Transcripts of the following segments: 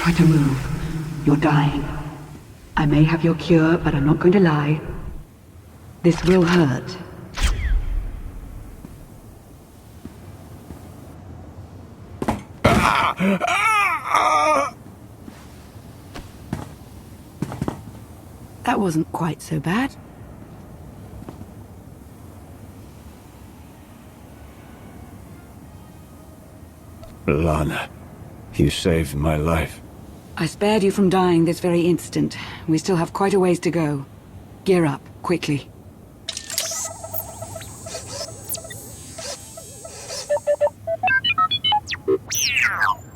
Try to move. You're dying. I may have your cure, but I'm not going to lie. This will hurt. That wasn't quite so bad. Lana, you saved my life. I spared you from dying this very instant. We still have quite a ways to go. Gear up, quickly.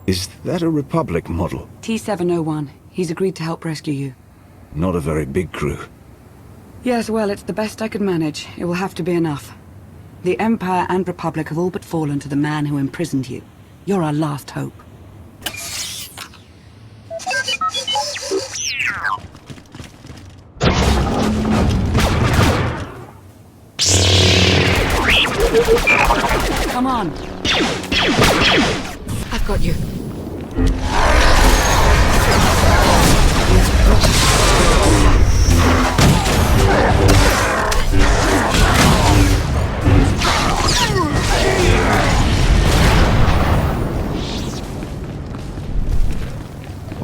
Is that a Republic model? T-701. He's agreed to help rescue you. Not a very big crew. Yes, well, it's the best I could manage. It will have to be enough. The Empire and Republic have all but fallen to the man who imprisoned you. You're our last hope. Come on. I've got you.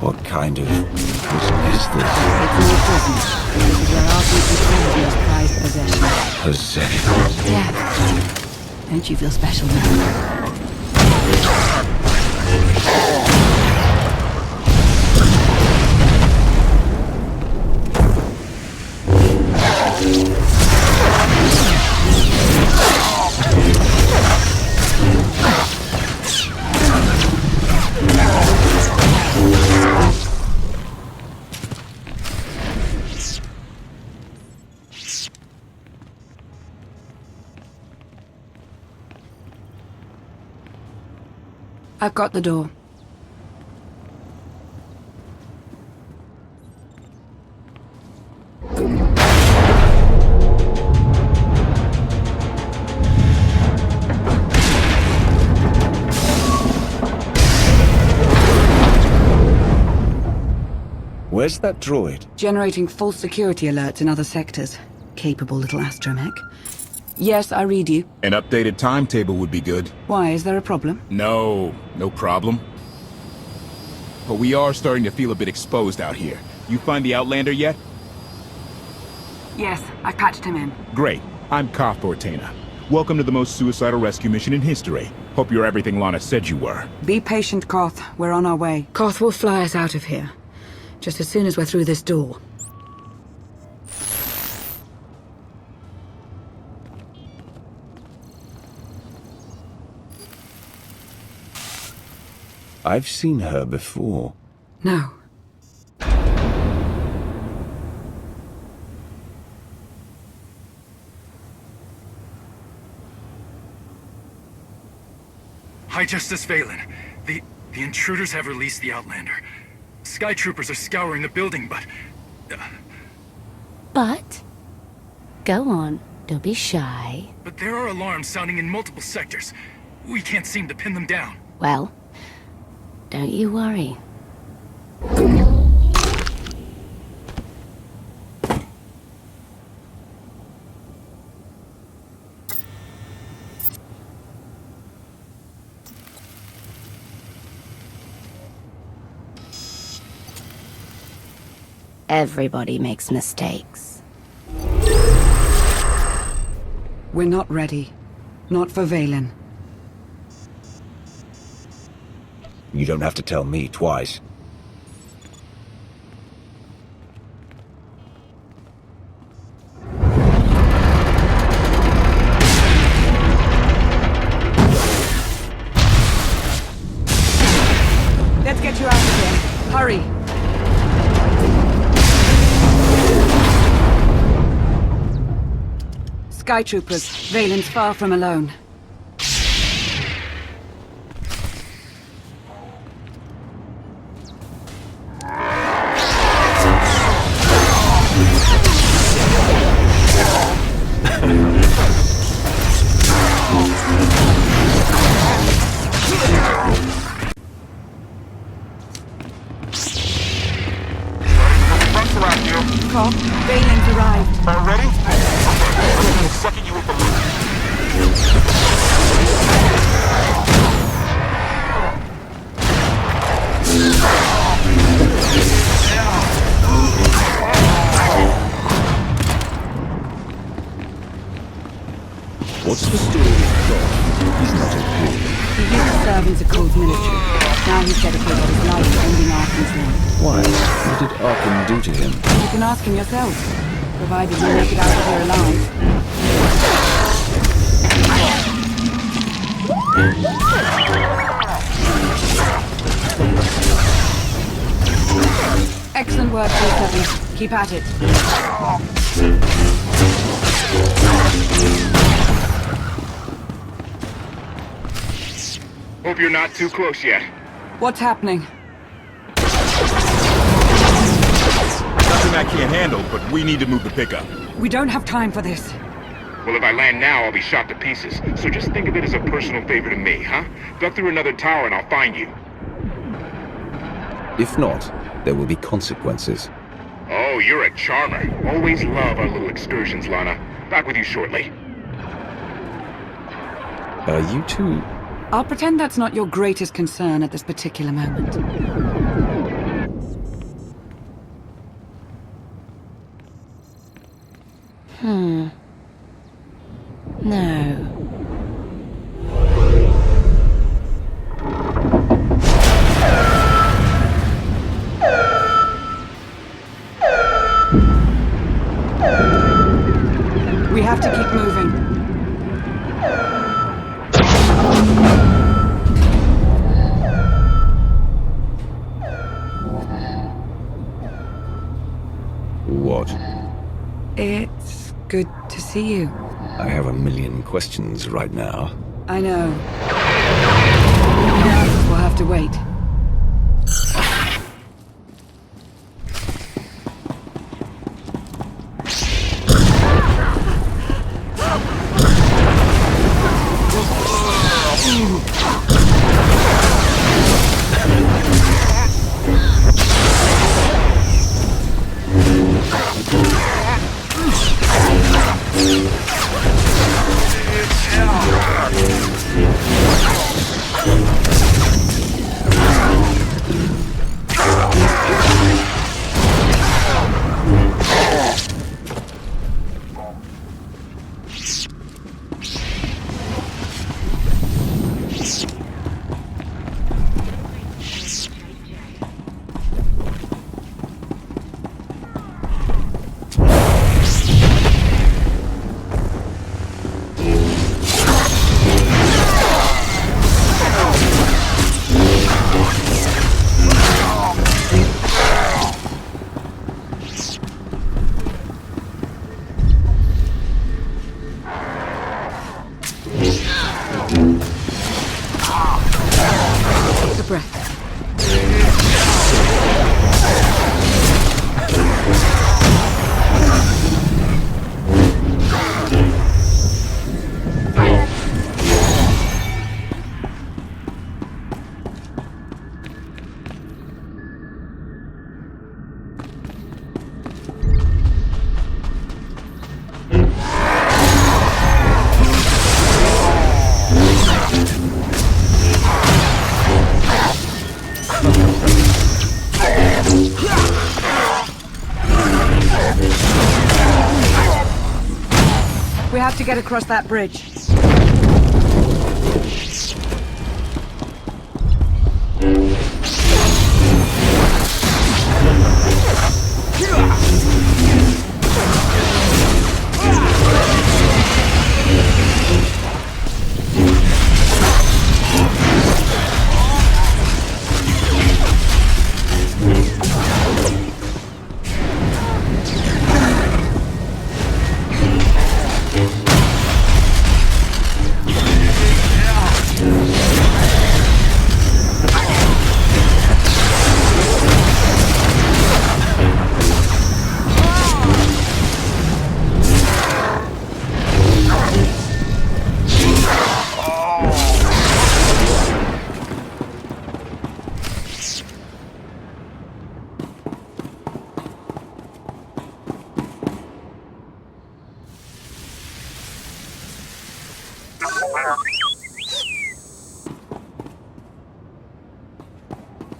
What kind of prison is this? It's no prison. This is where our people hold most prized possession. Possession? Yeah. Don't you feel special now? I've got the door. Where's that droid? Generating false security alerts in other sectors. Capable little astromech. Yes, I read you. An updated timetable would be good. Why, is there a problem? No problem. But we are starting to feel a bit exposed out here. You find the Outlander yet? Yes, I patched him in. Great. I'm kofte. Welcome to the most suicidal rescue mission in history. Hope you're everything Lana said you were. Be patient, Koth. We're on our way. Koth will fly us out of here. Just as soon as we're through this door. I've seen her before. No. Hi, Justice Valen. The intruders have released the Outlander. Sky troopers are scouring the building, but... But? Go on. Don't be shy. But there are alarms sounding in multiple sectors. We can't seem to pin them down. Well, don't you worry. Everybody makes mistakes. We're not ready. Not for Valen. You don't have to tell me twice. Let's get you out of here. Hurry. Sky troopers, Valen's far from alone. What's the story with Doc? He's not a good. He used to serve in Zakul's military. Now he's dedicated his life to ending Arkham's reign. Why? What did Arkham do to him? You can ask him yourself, provided you make it out of here alive. Excellent work, K7. Keep at it. Hope you're not too close yet. What's happening? Nothing I can't handle, but we need to move the pickup. We don't have time for this. Well, if I land now, I'll be shot to pieces. So just think of it as a personal favor to me, huh? Duck through another tower and I'll find you. If not, there will be consequences. Oh, you're a charmer. Always love our little excursions, Lana. Back with you shortly. You two... I'll pretend that's not your greatest concern at this particular moment. No. We have to keep moving. What? It's good to see you. I have a million questions right now. I know. The answers will have to wait. Take a breath. We have to get across that bridge.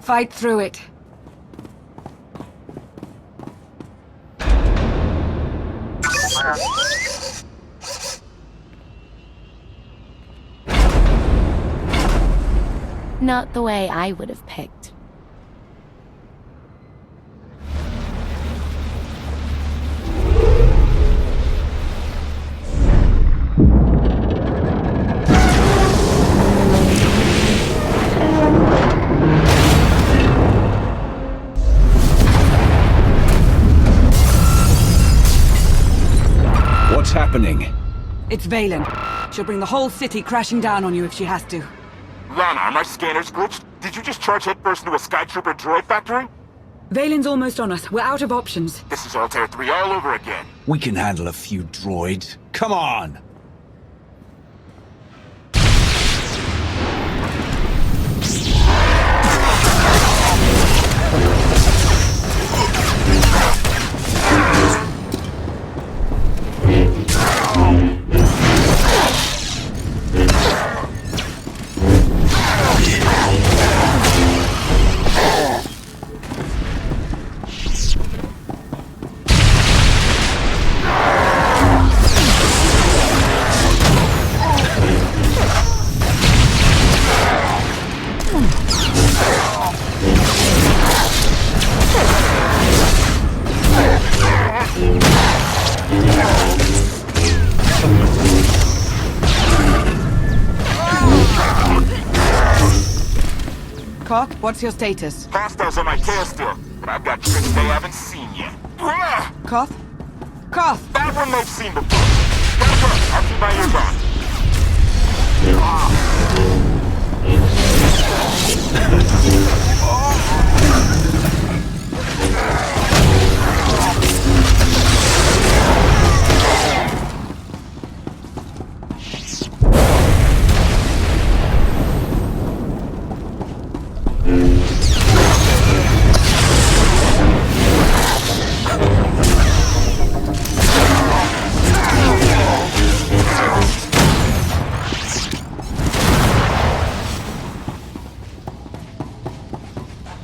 Fight through it. Not the way I would have picked. What's happening? It's Valen. She'll bring the whole city crashing down on you if she has to. Lana, are my scanners glitched? Did you just charge headfirst into a Skytrooper droid factory? Valen's almost on us. We're out of options. This is Altair 3 all over again. We can handle a few droids. Come on! Koth, what's your status? Hostiles on my tail still, but I've got tricks they haven't seen yet. Koth? Koth! That one they've seen before. Go first, I'll keep my ears on.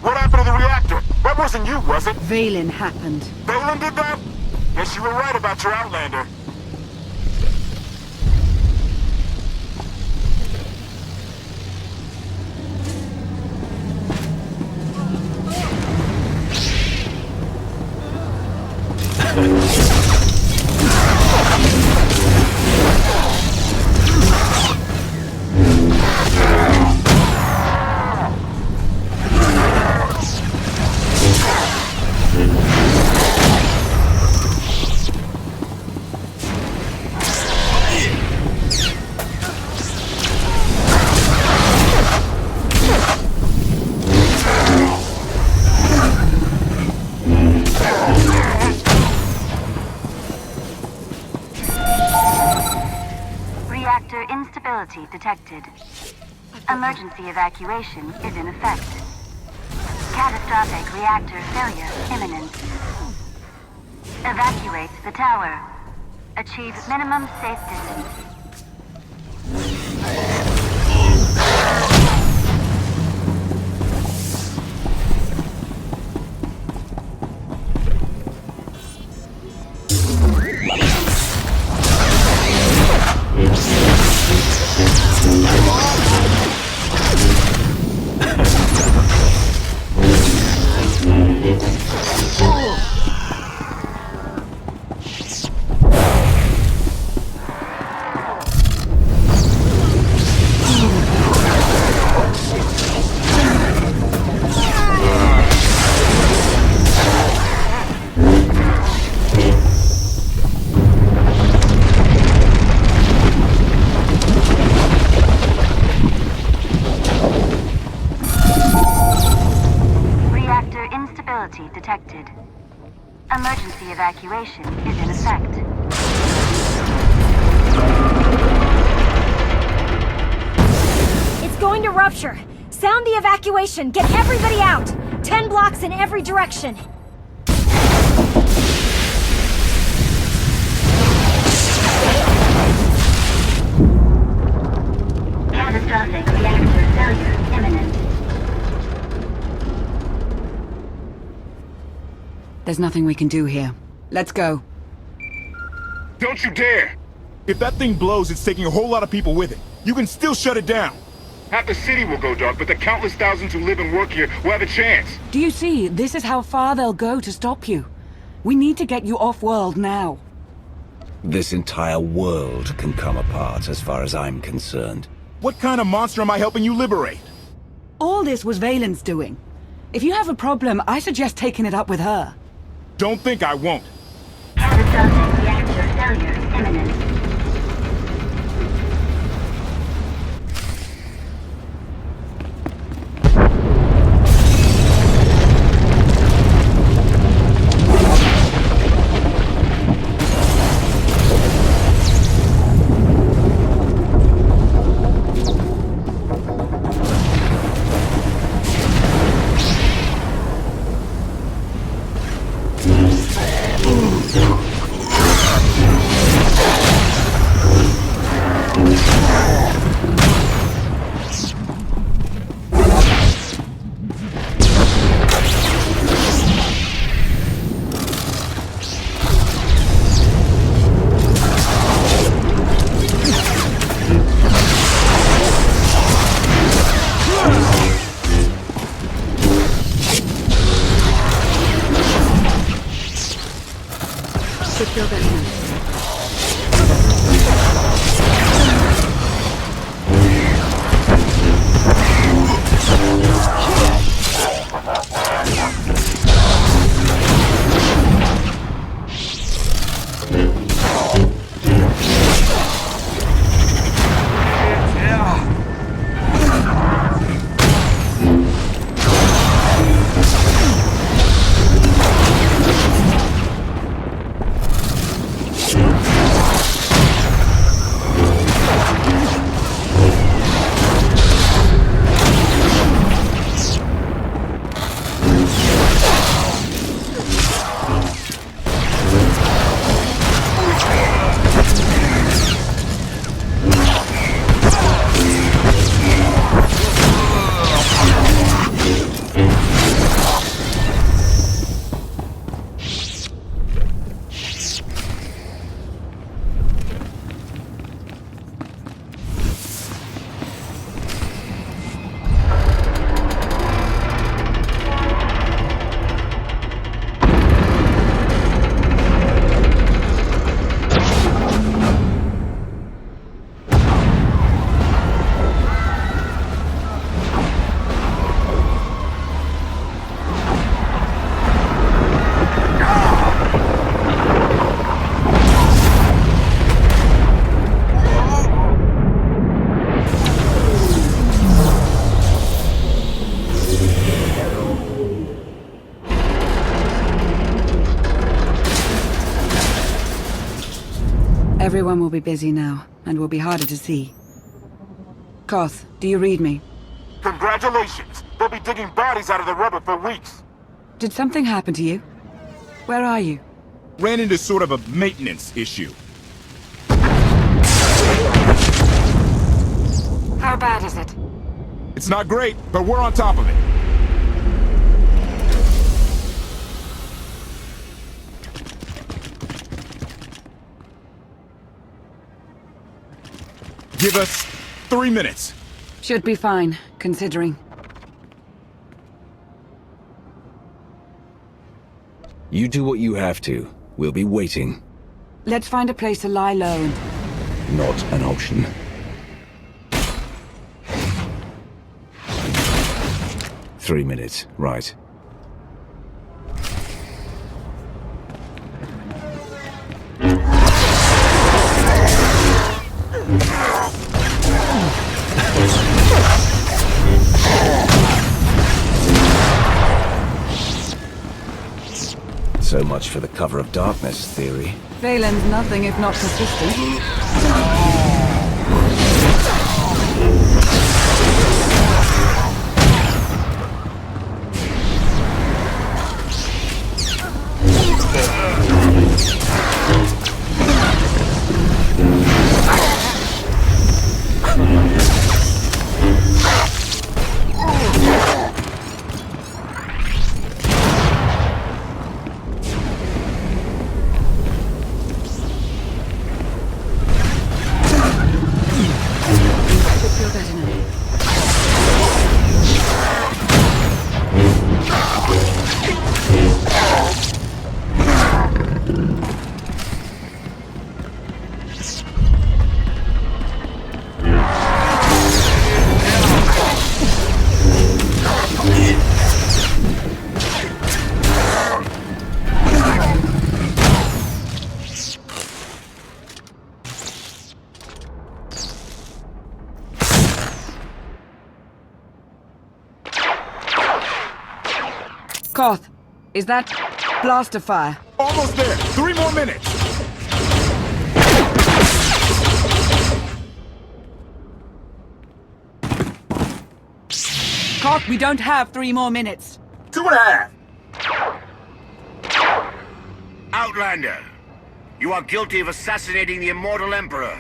What happened to the reactor? That wasn't you, was it? Valen happened. Valen did that? Guess you were right about your Outlander. Reactor instability detected. Emergency evacuation is in effect. Catastrophic reactor failure imminent. Evacuate the tower. Achieve minimum safe distance. Detected. Emergency evacuation is in effect. It's going to rupture. Sound the evacuation. Get everybody out. 10 blocks in every direction. Catastrophic reactor failure imminent. There's nothing we can do here. Let's go. Don't you dare! If that thing blows, it's taking a whole lot of people with it. You can still shut it down. Half the city will go dark, but the countless thousands who live and work here will have a chance. Do you see? This is how far they'll go to stop you. We need to get you off-world now. This entire world can come apart as far as I'm concerned. What kind of monster am I helping you liberate? All this was Valen's doing. If you have a problem, I suggest taking it up with her. Don't think I won't. Catastrophic reactor failure imminent. Secure that now. Everyone will be busy now, and will be harder to see. Koth, do you read me? Congratulations! They'll be digging bodies out of the rubber for weeks. Did something happen to you? Where are you? Ran into sort of a maintenance issue. How bad is it? It's not great, but we're on top of it. Give us 3 minutes. Should be fine, considering. You do what you have to. We'll be waiting. Let's find a place to lie low and... Not an option. Three minutes, right. So much for the cover of darkness theory. Valen's nothing if not persistent. Koth, is that blaster fire? Almost there! 3 more minutes! Koth, we don't have 3 more minutes. 2.5! Outlander, you are guilty of assassinating the immortal Emperor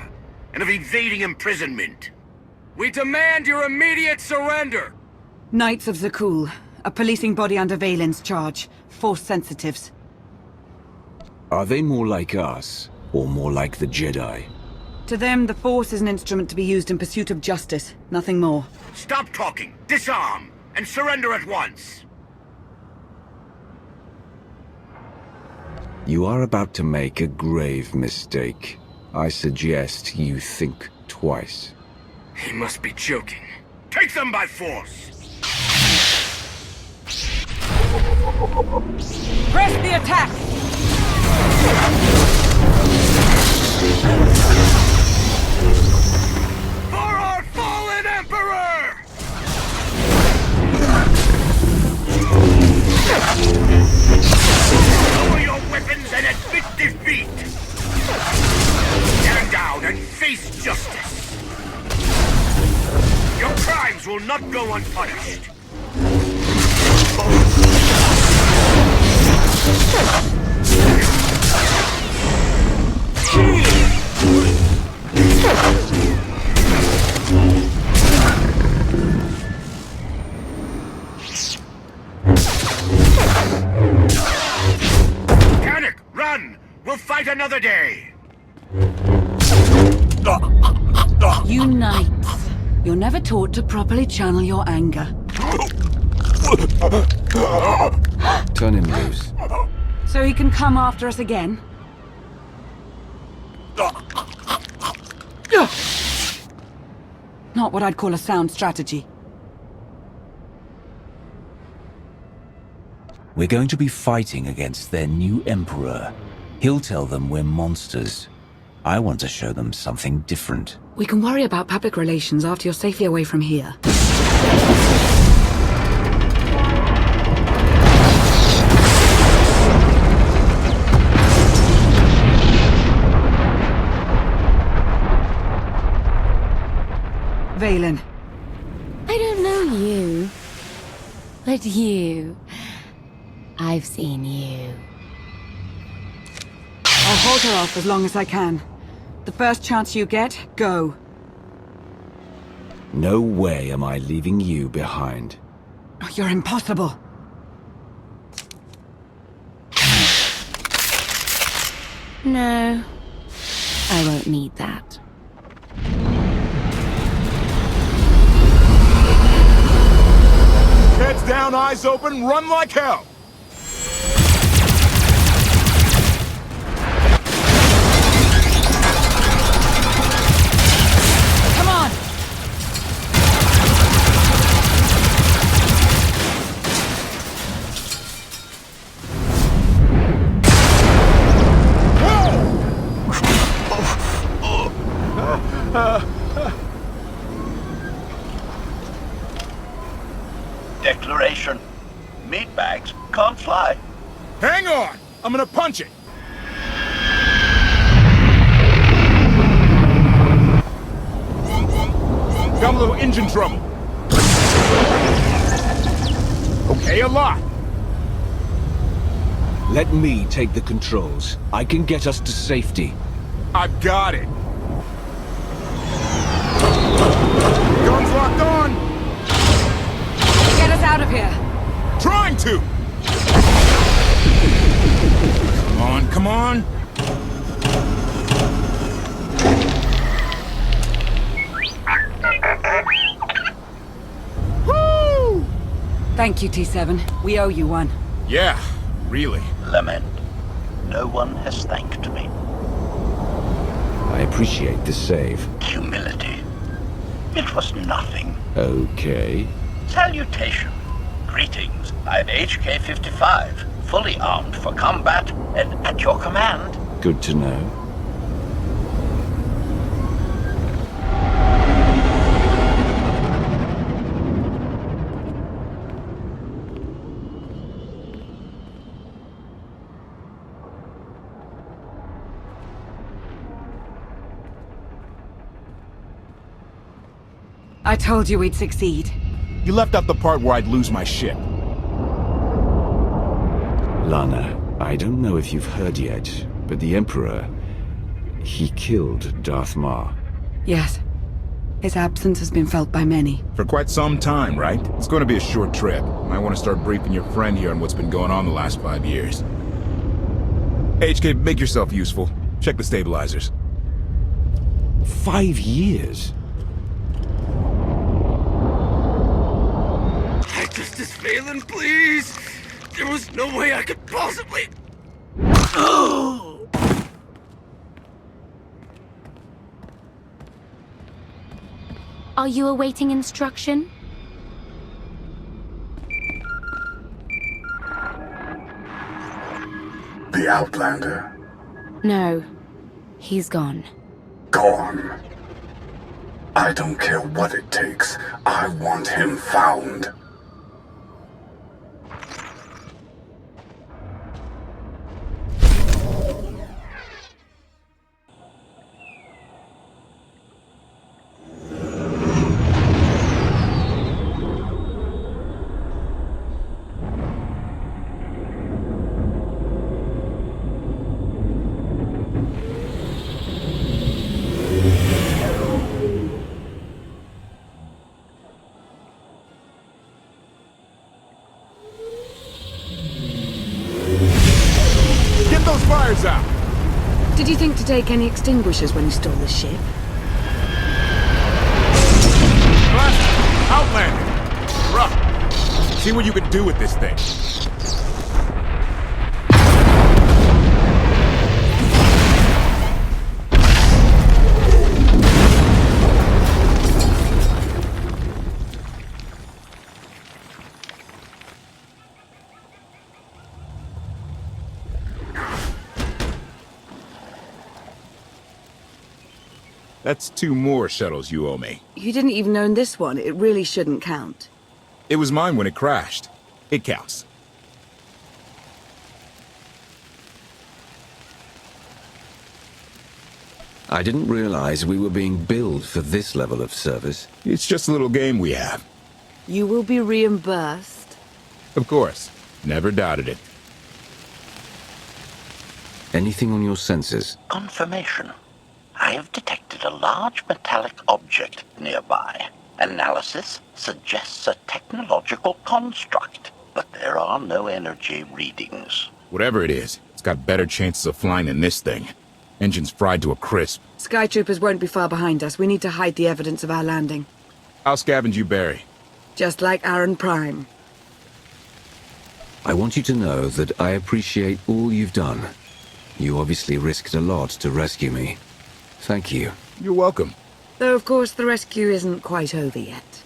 and of evading imprisonment. We demand your immediate surrender! Knights of Zakul, a policing body under Valen's charge. Force sensitives. Are they more like us, or more like the Jedi? To them, the Force is an instrument to be used in pursuit of justice, nothing more. Stop talking, disarm, and surrender at once. You are about to make a grave mistake. I suggest you think twice. He must be joking. Take them by force! Press the attack! For our fallen Emperor! Lower your weapons and admit defeat! Stand down and face justice! Your crimes will not go unpunished! Panic! Run! We'll fight another day! You knights, you're never taught to properly channel your anger. Turn him loose. So he can come after us again? Not what I'd call a sound strategy. We're going to be fighting against their new emperor. He'll tell them we're monsters. I want to show them something different. We can worry about public relations after you're safely away from here. Valen. I don't know you. But you... I've seen you. I'll hold her off as long as I can. The first chance you get, go. No way am I leaving you behind. Oh, you're impossible. No. I won't need that. Heads down, eyes open, run like hell! Come on! Declaration. Meatbags can't fly. Hang on! I'm gonna punch it! Got a little engine trouble. Okay, a lot. Let me take the controls. I can get us to safety. I've got it. Guns locked on! Get us out of here! Trying to! Come on, come on! Woo! Thank you, T7. We owe you one. Yeah, really. Lament. No one has thanked me. I appreciate the save. Humility. It was nothing. Okay. Salutation. Greetings. I'm HK-55, fully armed for combat and at your command. Good to know. I told you we'd succeed. You left out the part where I'd lose my ship. Lana, I don't know if you've heard yet, but the Emperor... he killed Darth Ma. Yes. His absence has been felt by many. For quite some time, right? It's going to be a short trip. I want to start briefing your friend here on what's been going on the last 5 years. HK, make yourself useful. Check the stabilizers. 5 years? Justice Phelan, please! There was no way I could possibly... Are you awaiting instruction? The Outlander. No. He's gone. Gone. I don't care what it takes. I want him found. Fires out! Did you think to take any extinguishers when you stole the ship? Outlander! Rough! See what you can do with this thing. That's 2 more shuttles you owe me. You didn't even own this one. It really shouldn't count. It was mine when it crashed. It counts. I didn't realize we were being billed for this level of service. It's just a little game we have. You will be reimbursed. Of course. Never doubted it. Anything on your sensors? Confirmation. I have detected a large metallic object nearby. Analysis suggests a technological construct, but there are no energy readings. Whatever it is, it's got better chances of flying than this thing. Engine's fried to a crisp. Sky troopers won't be far behind us. We need to hide the evidence of our landing. I'll scavenge you, Barry. Just like Aaron Prime. I want you to know that I appreciate all you've done. You obviously risked a lot to rescue me. Thank you. You're welcome. Though, of course, the rescue isn't quite over yet.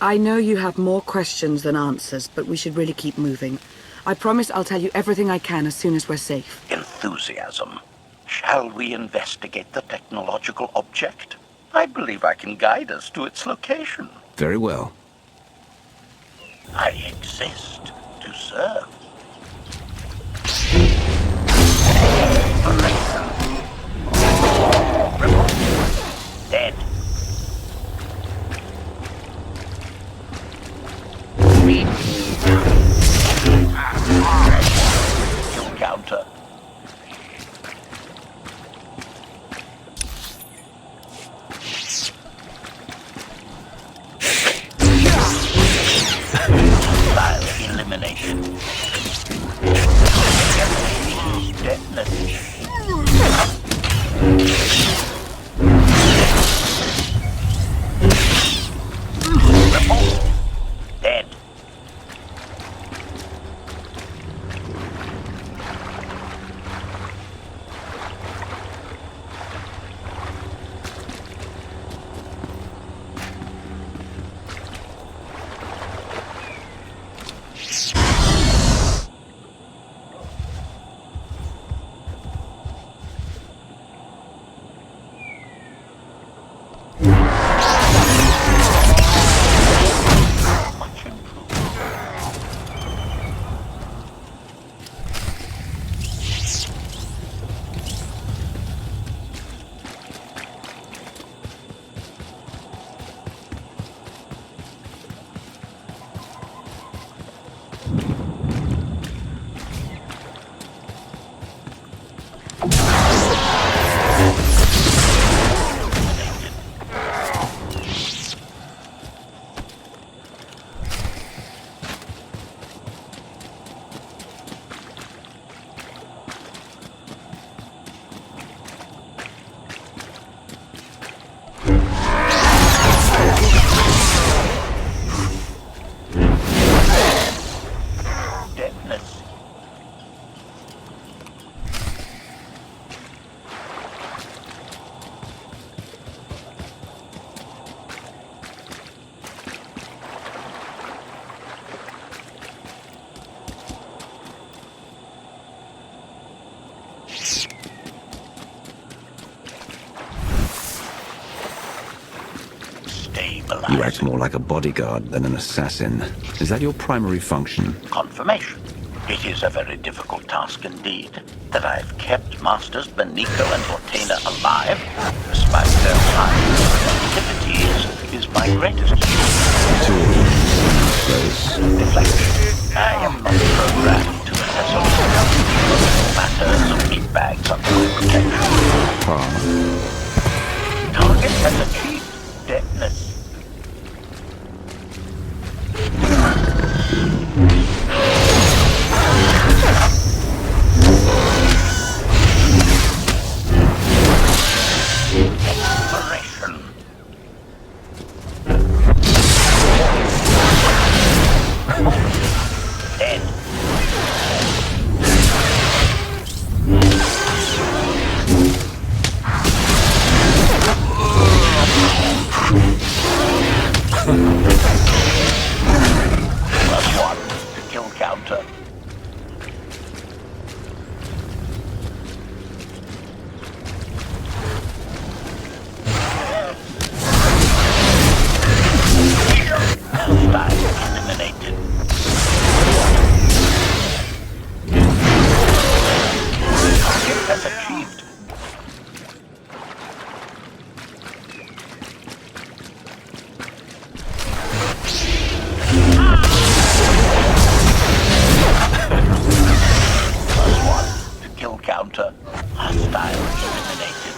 I know you have more questions than answers, but we should really keep moving. I promise I'll tell you everything I can as soon as we're safe. Enthusiasm. Shall we investigate the technological object? I believe I can guide us to its location. Very well. I exist to serve. Dead. Kill counter. Style elimination. Deadness. Dead. Stabilizing. You act more like a bodyguard than an assassin. Is that your primary function? Confirmation. It is a very difficult task indeed. That I've kept Masters Benico and Ortena alive, despite their high sensitivities, is my greatest achievement. Deflection. I am not programmed to assess matters of meat bags under protection. Target has achieved deadness. Exploration. Dead. +1 to kill counter. Eliminated. Target has achieved. +1 to kill counter. Hostile eliminated.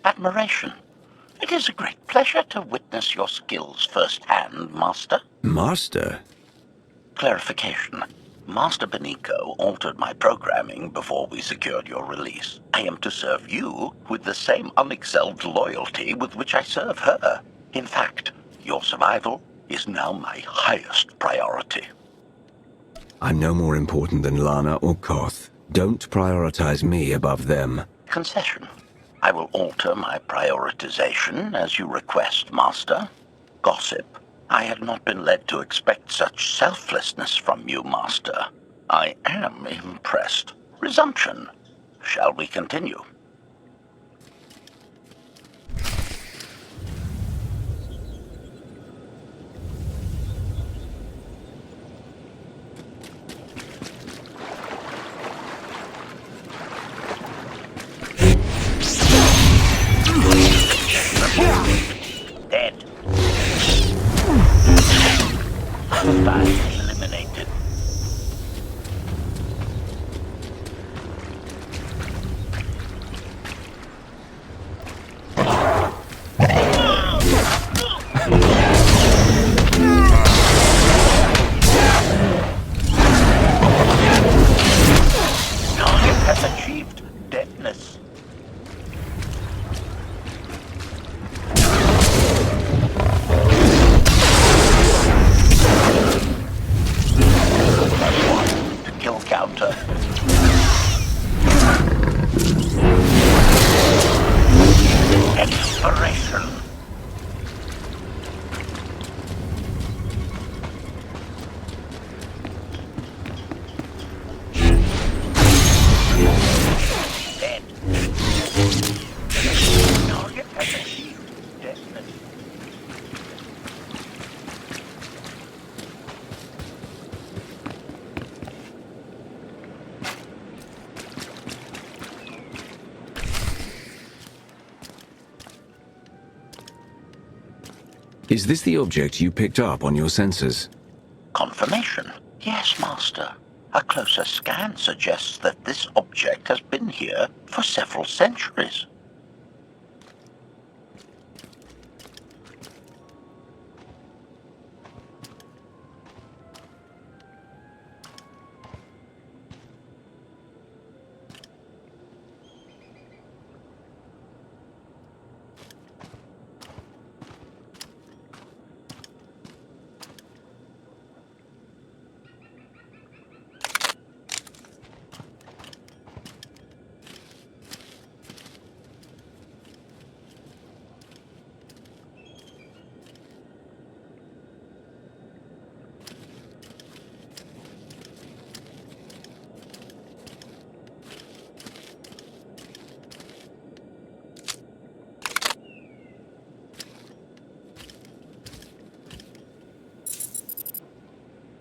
Admiration. It is a great pleasure to witness your skills firsthand, Master. Master? Clarification. Master Benico altered my programming before we secured your release. I am to serve you with the same unexcelled loyalty with which I serve her. In fact, your survival is now my highest priority. I'm no more important than Lana or Koth. Don't prioritize me above them. Concession. I will alter my prioritization as you request, Master. Gossip. I had not been led to expect such selflessness from you, Master. I am impressed. Resumption. Shall we continue? Dead. Hostile eliminated. Target has achieved deadness. +1 to kill counter. Exploration. Dead. Target has achieved deadness. Is this the object you picked up on your sensors? Confirmation. Yes, Master. A closer scan suggests that this object has been here for several centuries.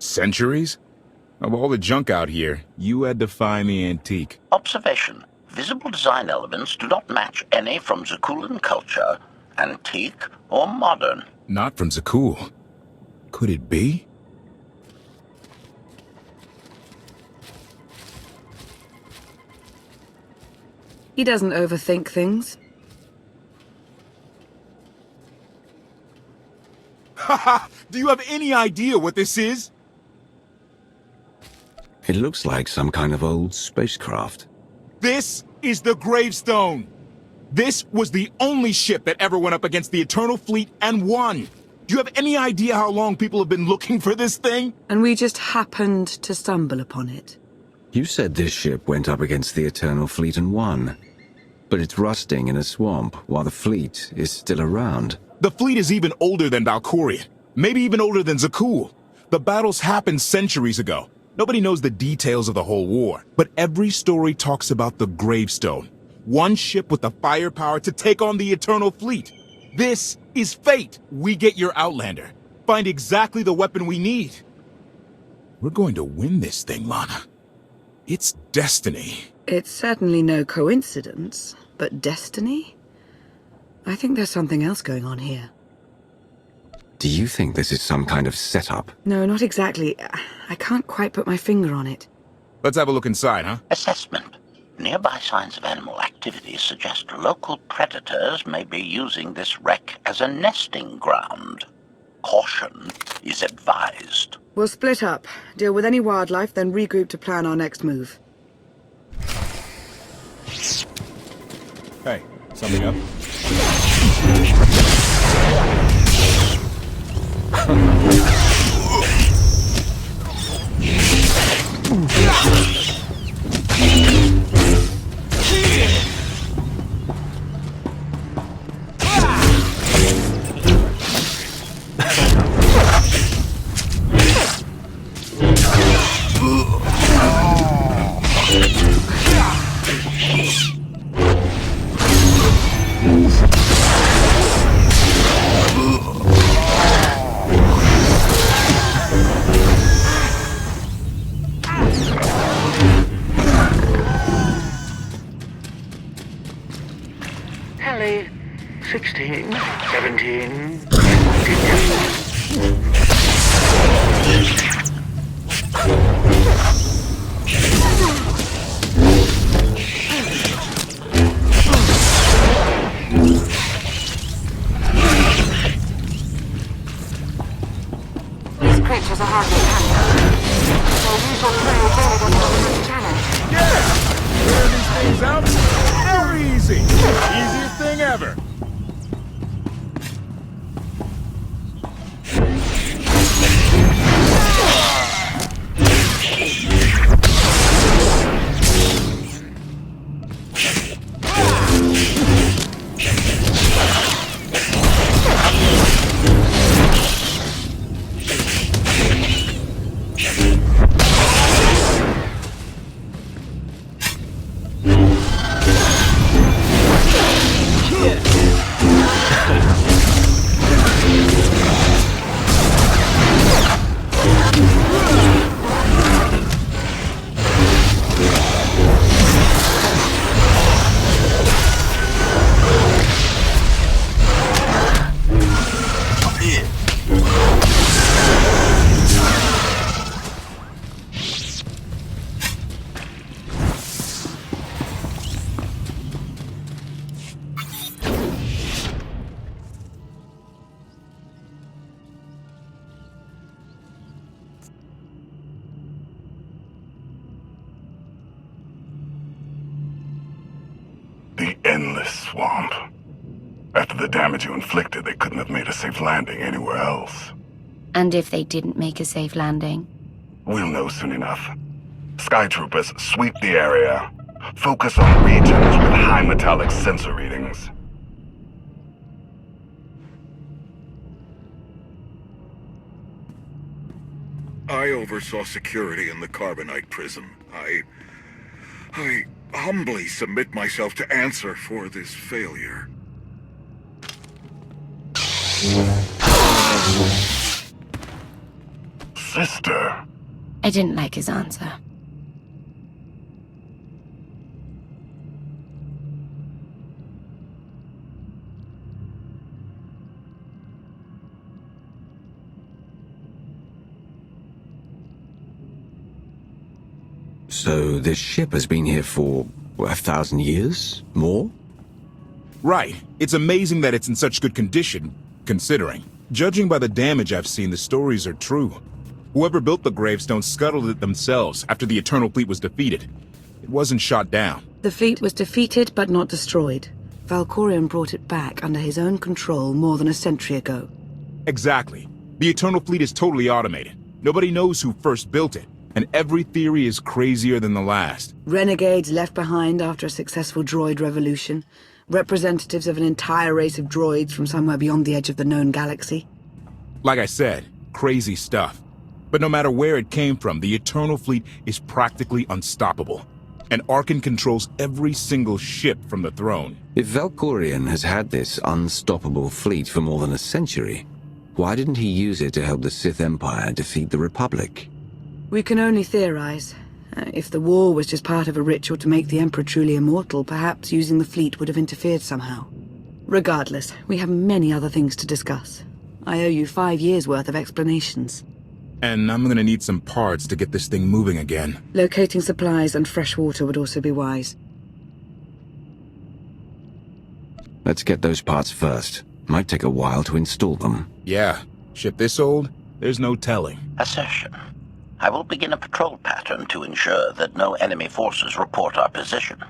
Centuries? Of all the junk out here, you had to find the antique. Observation. Visible design elements do not match any from Zakulan culture, antique or modern. Not from Zakul. Could it be? He doesn't overthink things. Haha! Do you have any idea what this is? It looks like some kind of old spacecraft. This is the gravestone. This was the only ship that ever went up against the Eternal Fleet and won. Do you have any idea how long people have been looking for this thing? And we just happened to stumble upon it. You said this ship went up against the Eternal Fleet and won. But it's rusting in a swamp while the fleet is still around. The fleet is even older than Valkorion. Maybe even older than Zakul. The battles happened centuries ago. Nobody knows the details of the whole war. But every story talks about the gravestone. One ship with the firepower to take on the Eternal Fleet. This is fate. We get your Outlander. Find exactly the weapon we need. We're going to win this thing, Lana. It's destiny. It's certainly no coincidence, but destiny? I think there's something else going on here. Do you think this is some kind of setup? No, not exactly. I can't quite put my finger on it. Let's have a look inside, huh? Assessment. Nearby signs of animal activity suggest local predators may be using this wreck as a nesting ground. Caution is advised. We'll split up, deal with any wildlife, then regroup to plan our next move. Hey, something up? Hallie, 16, 17, These creatures are hardly hunted. So we shall play a game against the challenge. Yeah! Clear these things out? Very easy! Easiest thing ever! The endless swamp. After the damage you inflicted, they couldn't have made a safe landing anywhere else. And if they didn't make a safe landing? We'll know soon enough. Sky Troopers, sweep the area. Focus on regions with high metallic sensor readings. I oversaw security in the Carbonite prison. I humbly submit myself to answer for this failure. sister. I didn't like his answer. So this ship has been here for 1,000 years? More? Right. It's amazing that it's in such good condition, considering. Judging by the damage I've seen, the stories are true. Whoever built the gravestone scuttled it themselves after the Eternal Fleet was defeated. It wasn't shot down. The fleet was defeated but not destroyed. Valkorion brought it back under his own control more than a century ago. Exactly. The Eternal Fleet is totally automated. Nobody knows who first built it, and every theory is crazier than the last. Renegades left behind after a successful droid revolution. Representatives of an entire race of droids from somewhere beyond the edge of the known galaxy. Like I said, crazy stuff. But no matter where it came from, the Eternal Fleet is practically unstoppable. And Arkan controls every single ship from the throne. If Valkorion has had this unstoppable fleet for more than a century, why didn't he use it to help the Sith Empire defeat the Republic? We can only theorize. If the war was just part of a ritual to make the Emperor truly immortal, perhaps using the fleet would have interfered somehow. Regardless, we have many other things to discuss. I owe you 5 years' worth of explanations. And I'm gonna need some parts to get this thing moving again. Locating supplies and fresh water would also be wise. Let's get those parts first. Might take a while to install them. Yeah, ship this old, there's no telling. Assertion. I will begin a patrol pattern to ensure that no enemy forces report our position.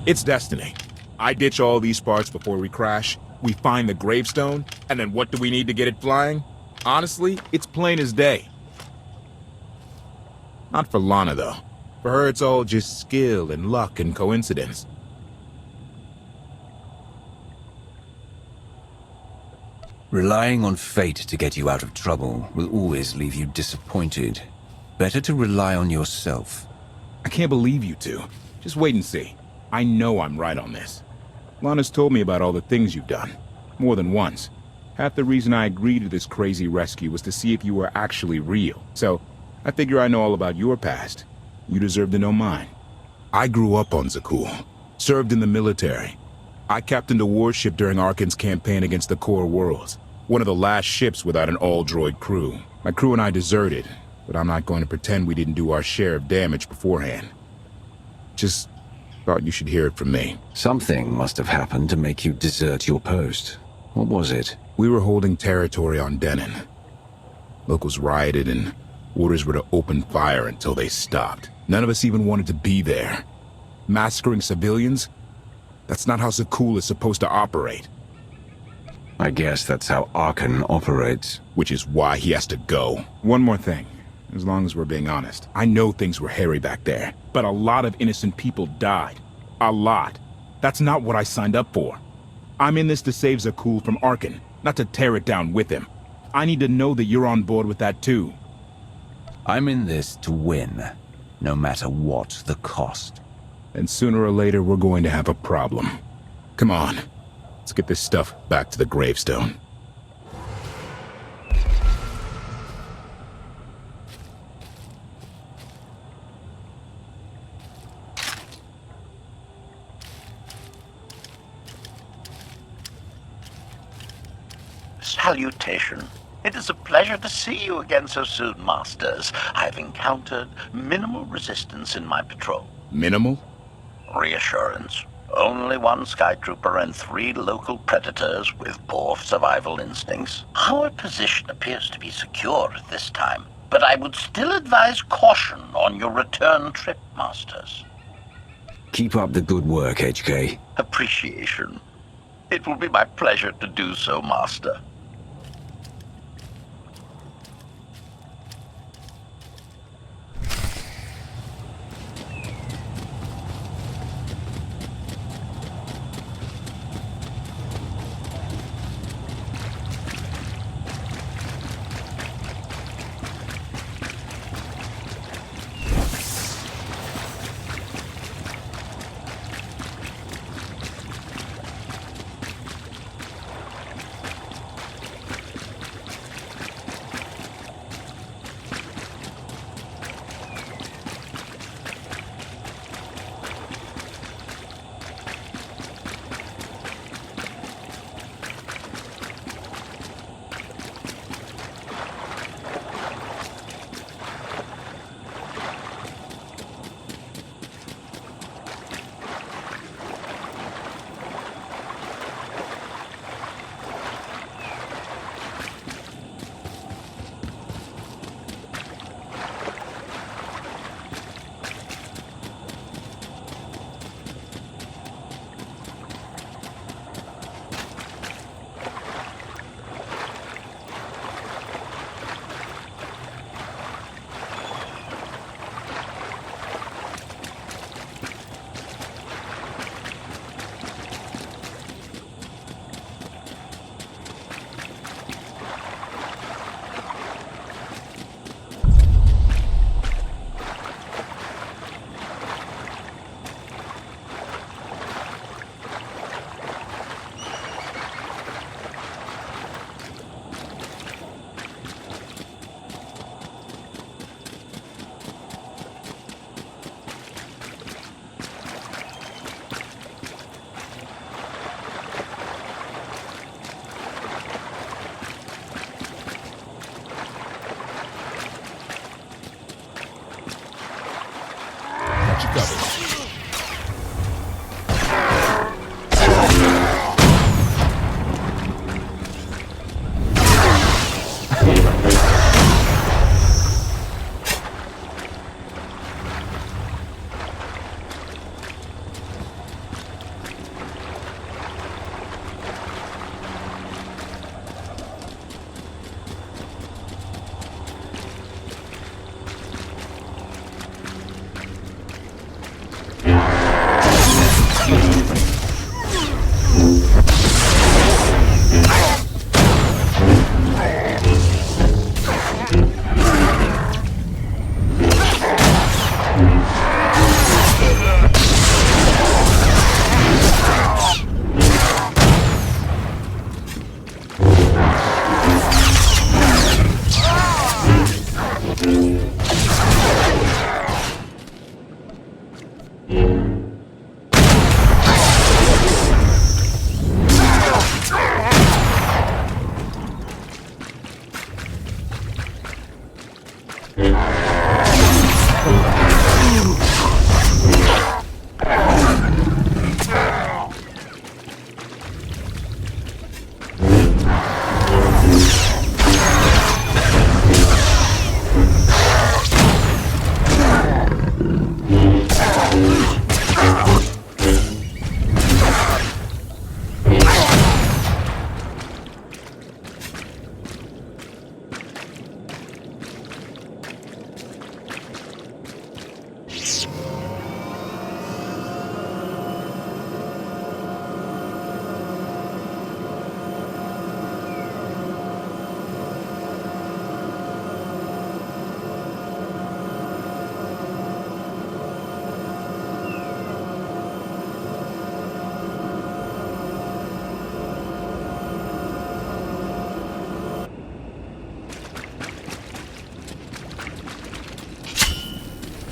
It's destiny. I ditch all these parts before we crash, we find the gravestone, and then what do we need to get it flying? Honestly, it's plain as day. Not for Lana, though. For her, it's all just skill and luck and coincidence. Relying on fate to get you out of trouble will always leave you disappointed. Better to rely on yourself. I can't believe you two. Just wait and see. I know I'm right on this. Lana's told me about all the things you've done. More than once. Half the reason I agreed to this crazy rescue was to see if you were actually real. So, I figure I know all about your past. You deserve to know mine. I grew up on Zakul. Served in the military. I captained a warship during Arkan's campaign against the Core Worlds. One of the last ships without an all-droid crew. My crew and I deserted, but I'm not going to pretend we didn't do our share of damage beforehand. Just thought you should hear it from me. Something must have happened to make you desert your post. What was it? We were holding territory on Denon. Locals rioted and orders were to open fire until they stopped. None of us even wanted to be there. Massacring civilians? That's not how Zakul is supposed to operate. I guess that's how Arkan operates. Which is why he has to go. One more thing, as long as we're being honest. I know things were hairy back there, but a lot of innocent people died. A lot. That's not what I signed up for. I'm in this to save Zakul from Arkan, not to tear it down with him. I need to know that you're on board with that too. I'm in this to win, no matter what the cost. And sooner or later we're going to have a problem. Come on. Let's get this stuff back to the gravestone. Salutation. It is a pleasure to see you again so soon, Masters. I've encountered minimal resistance in my patrol. Minimal? Reassurance. Only one Skytrooper and 3 local predators with poor survival instincts. Our position appears to be secure at this time, but I would still advise caution on your return trip, Masters. Keep up the good work, HK. Appreciation. It will be my pleasure to do so, Master.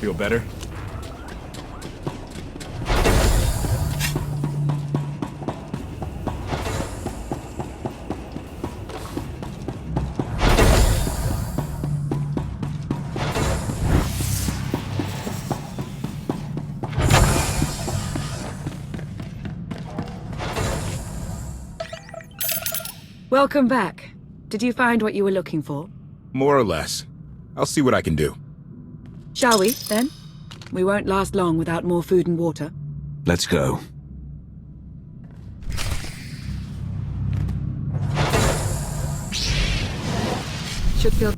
Feel better? Welcome back. Did you find what you were looking for? More or less. I'll see what I can do. Shall we, then? We won't last long without more food and water. Let's go. Should feel...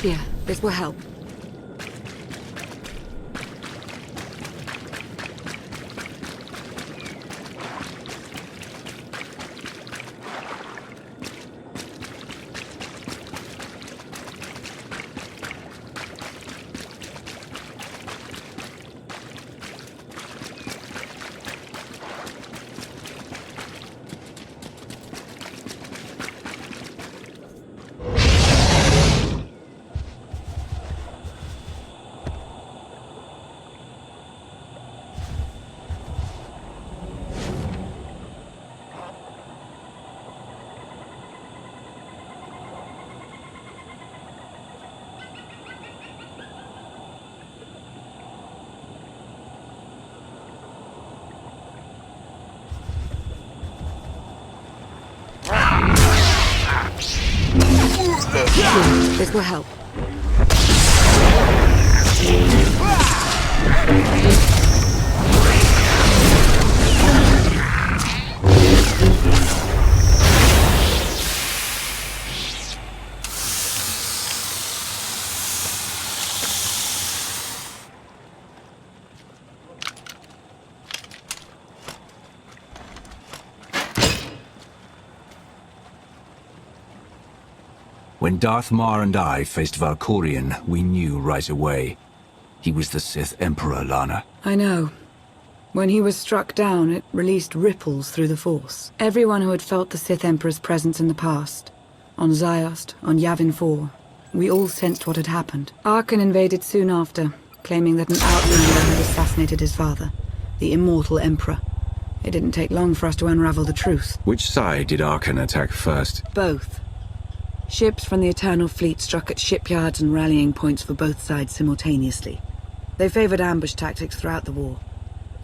Here, this will help. This will help. When Darth Mar and I faced Valkorion, we knew right away. He was the Sith Emperor, Lana. I know. When he was struck down, it released ripples through the Force. Everyone who had felt the Sith Emperor's presence in the past, on Ziost, on Yavin 4, we all sensed what had happened. Arkan invaded soon after, claiming that an outlander had assassinated his father, the immortal Emperor. It didn't take long for us to unravel the truth. Which side did Arkan attack first? Both. Ships from the Eternal Fleet struck at shipyards and rallying points for both sides simultaneously. They favored ambush tactics throughout the war.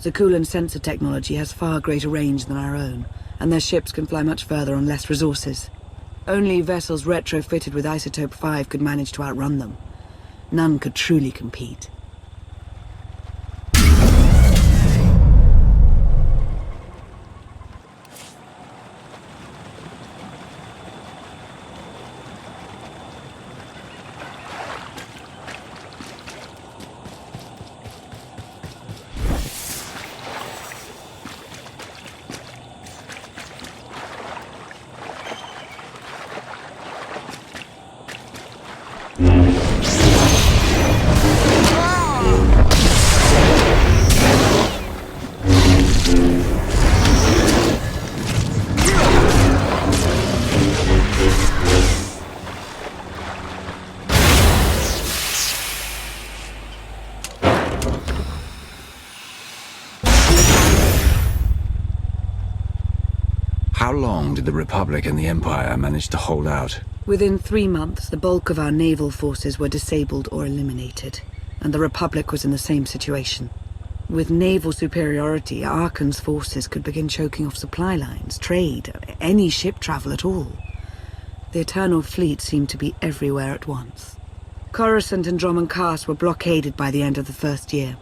Zakulan's sensor technology has far greater range than our own, and their ships can fly much further on less resources. Only vessels retrofitted with Isotope 5 could manage to outrun them. None could truly compete. How long did the Republic and the Empire manage to hold out? Within 3 months, the bulk of our naval forces were disabled or eliminated, and the Republic was in the same situation. With naval superiority, Arkan's forces could begin choking off supply lines, trade, any ship travel at all. The Eternal Fleet seemed to be everywhere at once. Coruscant and Drummond Cast were blockaded by the end of the first year.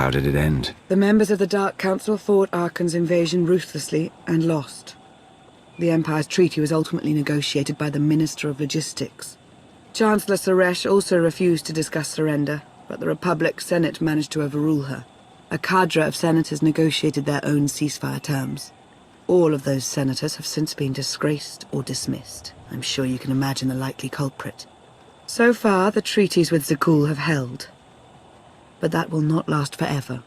How did it end? The members of the Dark Council fought Arkan's invasion ruthlessly and lost. The Empire's treaty was ultimately negotiated by the Minister of Logistics. Chancellor Suresh also refused to discuss surrender, but the Republic Senate managed to overrule her. A cadre of senators negotiated their own ceasefire terms. All of those senators have since been disgraced or dismissed. I'm sure you can imagine the likely culprit. So far, the treaties with Zakul have held. But that will not last forever.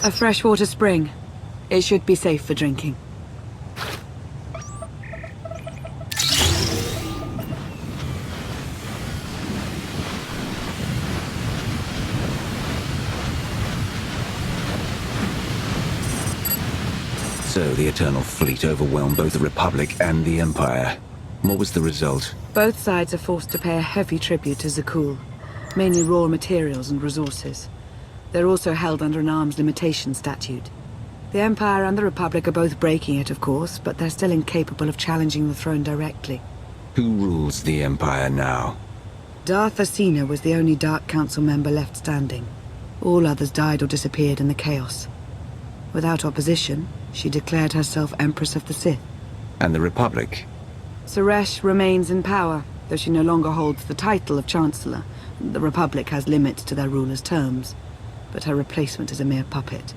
A freshwater spring. It should be safe for drinking. So the Eternal Fleet overwhelmed both the Republic and the Empire. What was the result? Both sides are forced to pay a heavy tribute to Zakul, mainly raw materials and resources. They're also held under an arms limitation statute. The Empire and the Republic are both breaking it, of course, but they're still incapable of challenging the throne directly. Who rules the Empire now? Darth Asina was the only Dark Council member left standing. All others died or disappeared in the chaos. Without opposition, she declared herself Empress of the Sith. And the Republic? Suresh remains in power, though she no longer holds the title of Chancellor. The Republic has limits to their ruler's terms, but her replacement is a mere puppet.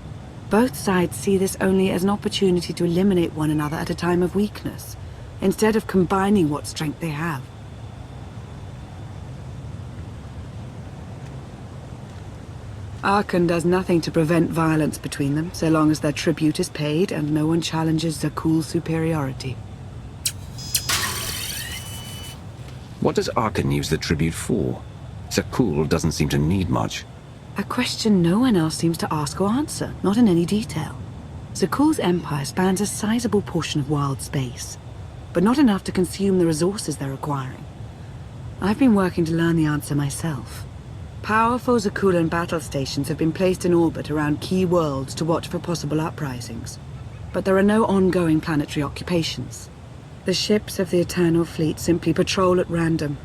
Both sides see this only as an opportunity to eliminate one another at a time of weakness, instead of combining what strength they have. Arkan does nothing to prevent violence between them, so long as their tribute is paid and no one challenges Zakul's superiority. What does Arkan use the tribute for? Zakul doesn't seem to need much. A question no one else seems to ask or answer, not in any detail. Zakul's empire spans a sizable portion of wild space, but not enough to consume the resources they're acquiring. I've been working to learn the answer myself. Powerful Zakulan battle stations have been placed in orbit around key worlds to watch for possible uprisings, but there are no ongoing planetary occupations. The ships of the Eternal Fleet simply patrol at random,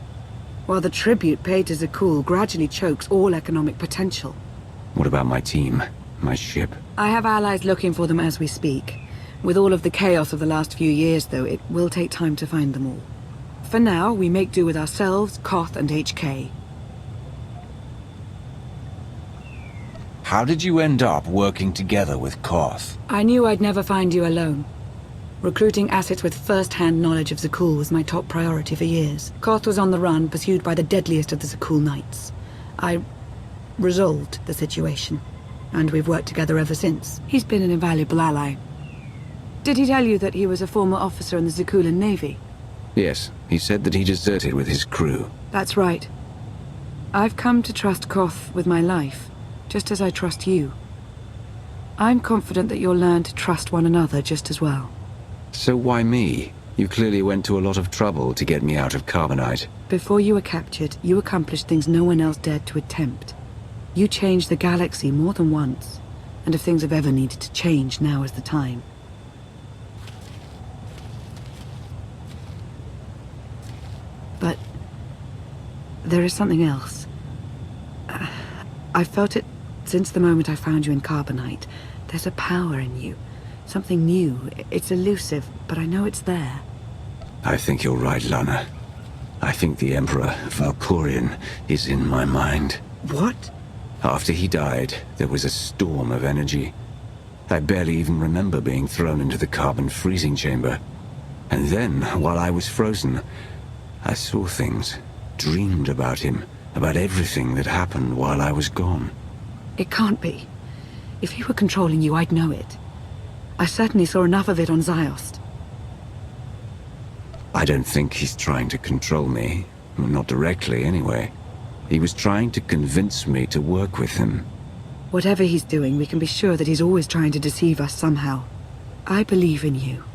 while the tribute paid to Zakul gradually chokes all economic potential. What about my team? My ship? I have allies looking for them as we speak. With all of the chaos of the last few years, though, it will take time to find them all. For now, we make do with ourselves, Koth, and HK. How did you end up working together with Koth? I knew I'd never find you alone. Recruiting assets with first-hand knowledge of Zakul was my top priority for years. Koth was on the run, pursued by the deadliest of the Zakul Knights. I resolved the situation, and we've worked together ever since. He's been an invaluable ally. Did he tell you that he was a former officer in the Zakulan Navy? Yes, he said that he deserted with his crew. That's right. I've come to trust Koth with my life, just as I trust you. I'm confident that you'll learn to trust one another just as well. So why me? You clearly went to a lot of trouble to get me out of Carbonite. Before you were captured, you accomplished things no one else dared to attempt. You changed the galaxy more than once, and if things have ever needed to change, now is the time. But there is something else. I've felt it since the moment I found you in Carbonite. There's a power in you. Something new. It's elusive, but I know it's there. I think you're right, Lana. I think the Emperor, Valkorion, is in my mind. What? After he died, there was a storm of energy. I barely even remember being thrown into the carbon freezing chamber. And then, while I was frozen, I saw things, dreamed about him, about everything that happened while I was gone. It can't be. If he were controlling you, I'd know it. I certainly saw enough of it on Ziost. I don't think he's trying to control me. Not directly, anyway. He was trying to convince me to work with him. Whatever he's doing, we can be sure that he's always trying to deceive us somehow. I believe in you.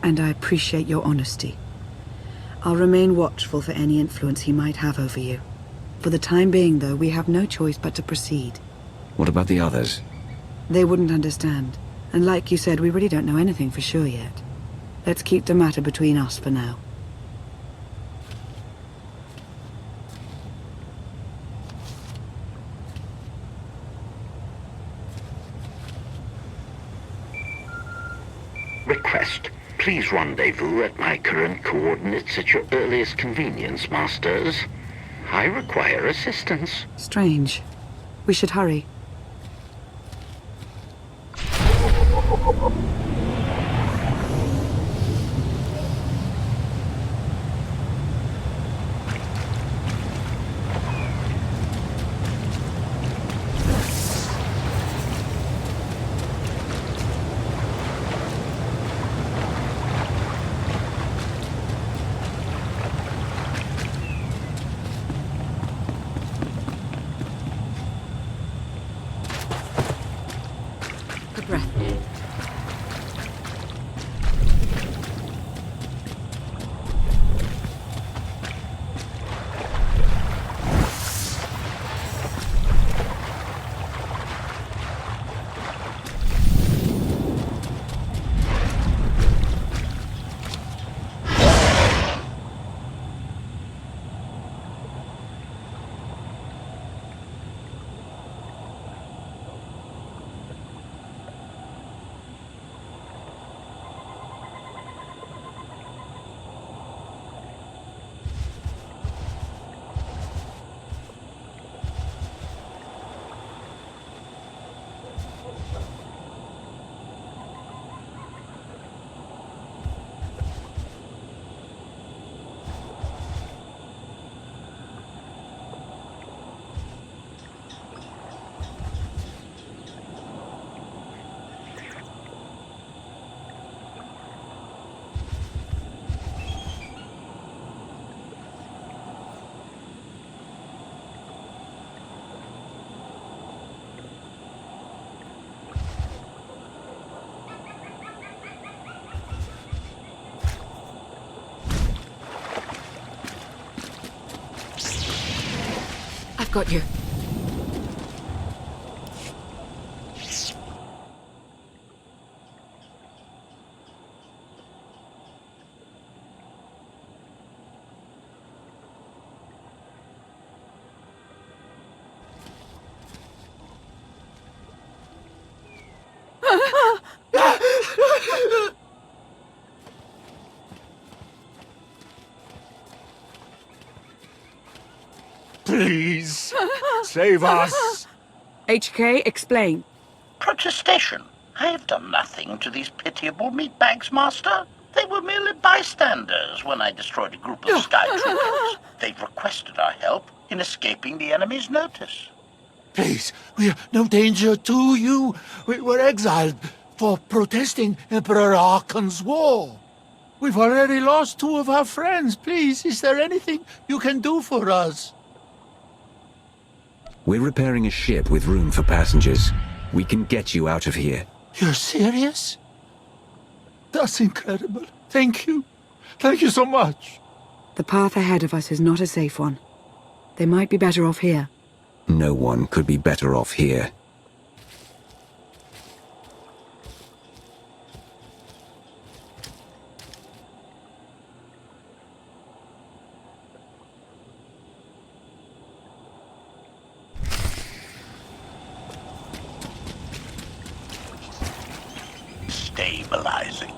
And I appreciate your honesty. I'll remain watchful for any influence he might have over you. For the time being, though, we have no choice but to proceed. What about the others? They wouldn't understand. And like you said, we really don't know anything for sure yet. Let's keep the matter between us for now. Request. Please rendezvous at my current coordinates at your earliest convenience, Masters. I require assistance. Strange. We should hurry. I've got you. Please, save us. HK, explain. Protestation. I have done nothing to these pitiable meatbags, Master. They were merely bystanders when I destroyed a group of Sky Troopers. They've requested our help in escaping the enemy's notice. Please, we're no danger to you. We were exiled for protesting Emperor Archon's war. We've already lost 2 of our friends. Please, is there anything you can do for us? We're repairing a ship with room for passengers. We can get you out of here. You're serious? That's incredible. Thank you. Thank you so much. The path ahead of us is not a safe one. They might be better off here. No one could be better off here. Stabilizing.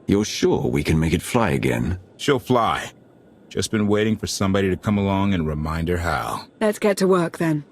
You're sure we can make it fly again? She'll fly. Just been waiting for somebody to come along and remind her how. Let's get to work then.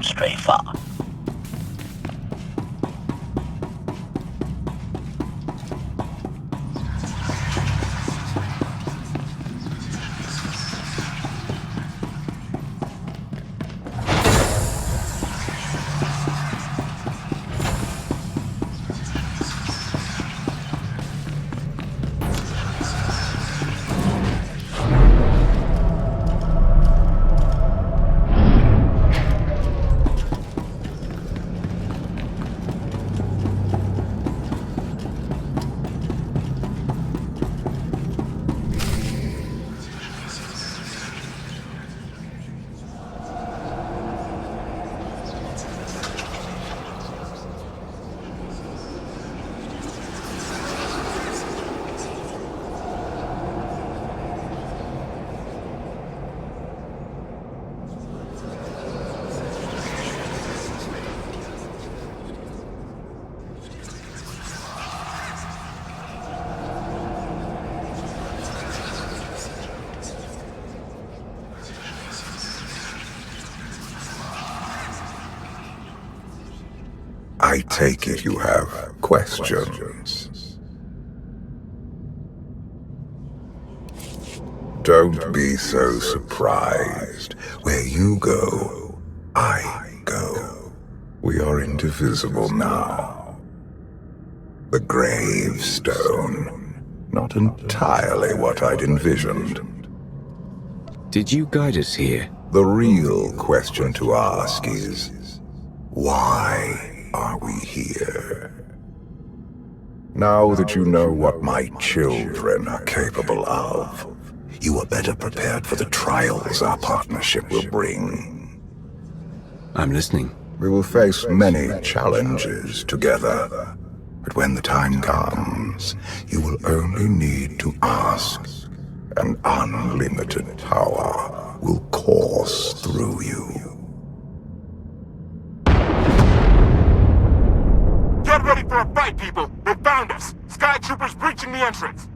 stray far. I take it you have questions. Don't be so surprised. Where you go, I go. We are indivisible now. The gravestone. Not entirely what I'd envisioned. Did you guide us here? The real question to ask is, why are we here? Now that you know what my children are capable of, you are better prepared for the trials our partnership will bring. I'm listening. We will face many challenges together, but when the time comes, you will only need to ask, and unlimited power will course through you. Get ready for a fight, people! They found us! Sky Troopers breaching the entrance!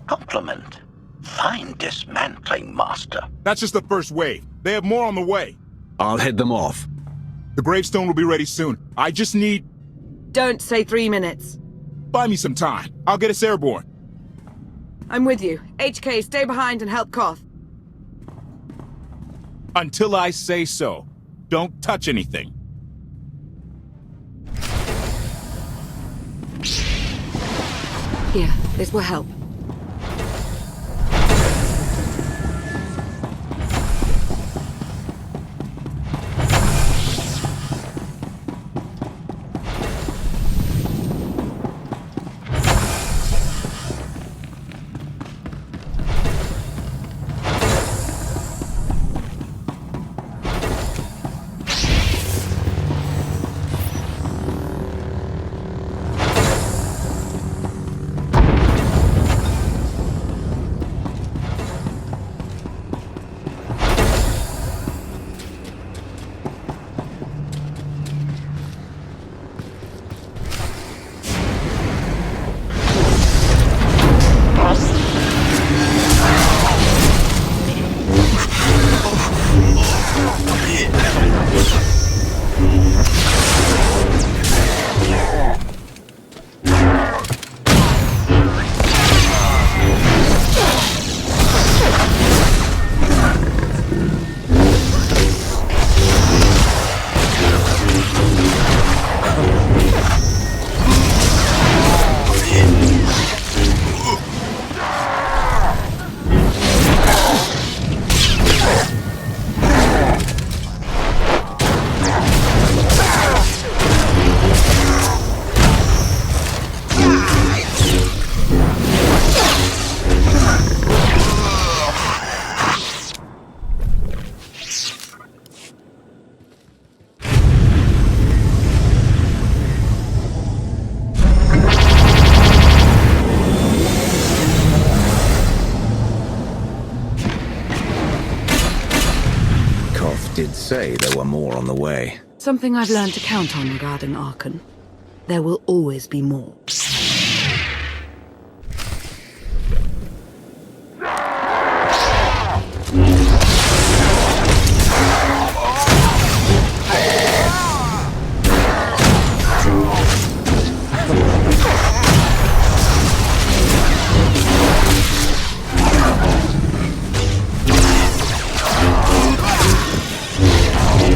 Compliment. Fine dismantling, Master. That's just the first wave. They have more on the way. I'll head them off. The gravestone will be ready soon. I just need... Don't say 3 minutes. Buy me some time. I'll get us airborne. I'm with you. HK, stay behind and help Koth. Until I say so. Don't touch anything. Here, this will help. did say there were more on the way. Something I've learned to count on regarding Archon. There will always be more.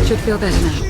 Should feel better now.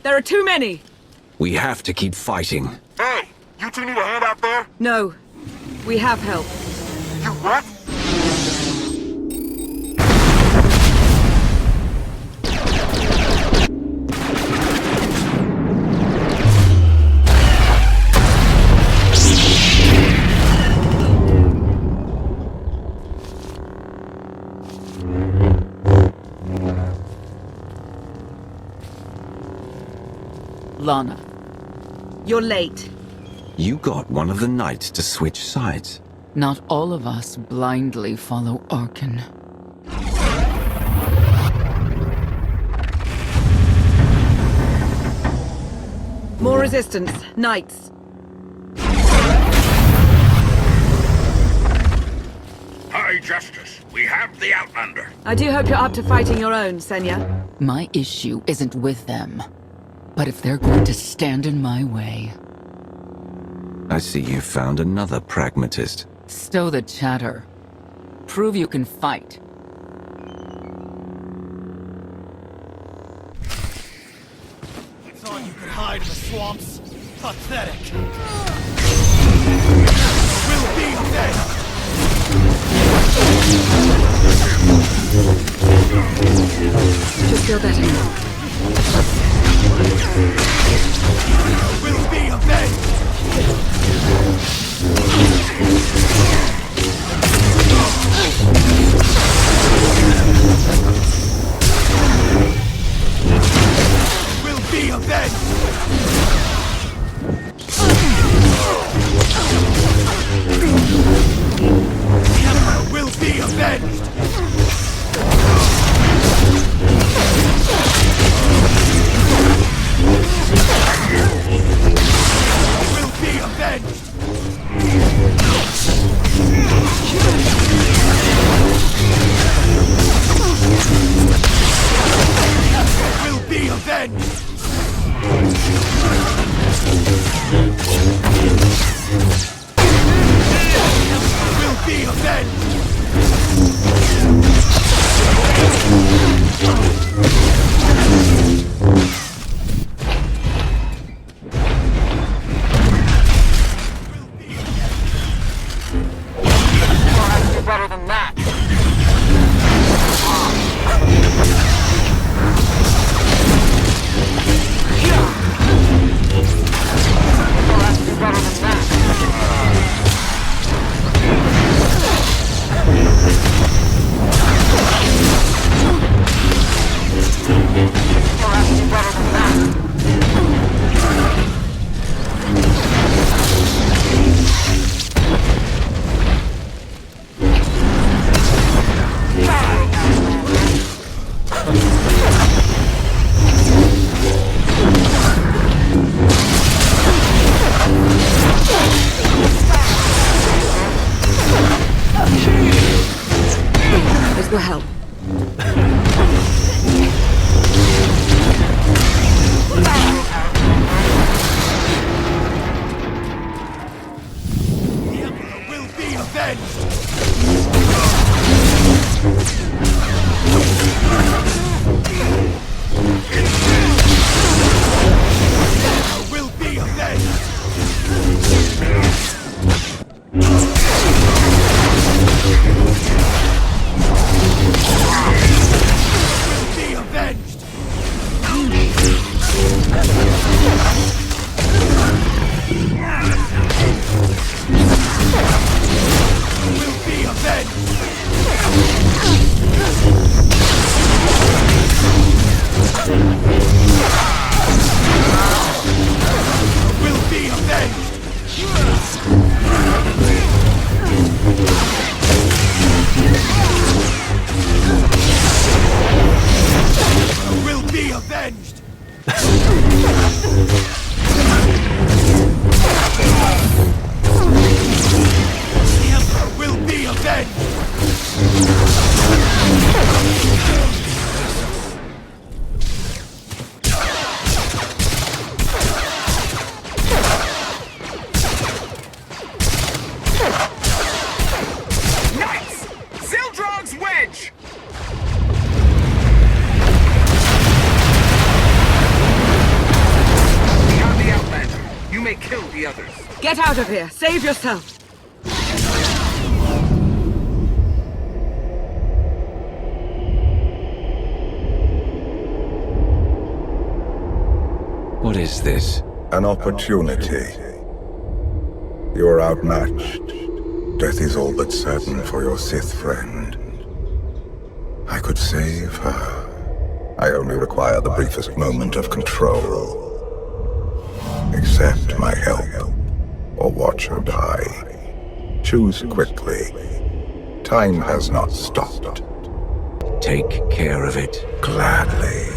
There are too many! We have to keep fighting. Hey! You two need a hand out there? No. We have help. You what? Lana. You're late. You got one of the knights to switch sides. Not all of us blindly follow Archon. More resistance. Knights. High Justice, we have the Outlander. I do hope you're up to fighting your own, Senya. My issue isn't with them. But if they're going to stand in my way... I see you found another pragmatist. Stow the chatter. Prove you can fight. I thought you could hide in the swamps. Pathetic. Will be avenged. Just feel better now. Will be avenged! Will be avenged! The Emperor will be avenged! may kill the others. Get out of here! Save yourself! What is this? An opportunity. You are outmatched. Death is all but certain for your Sith friend. I could save her. I only require the briefest moment of control. Accept my help, or watch her die. Choose quickly. Time has not stopped. Take care of it. Gladly.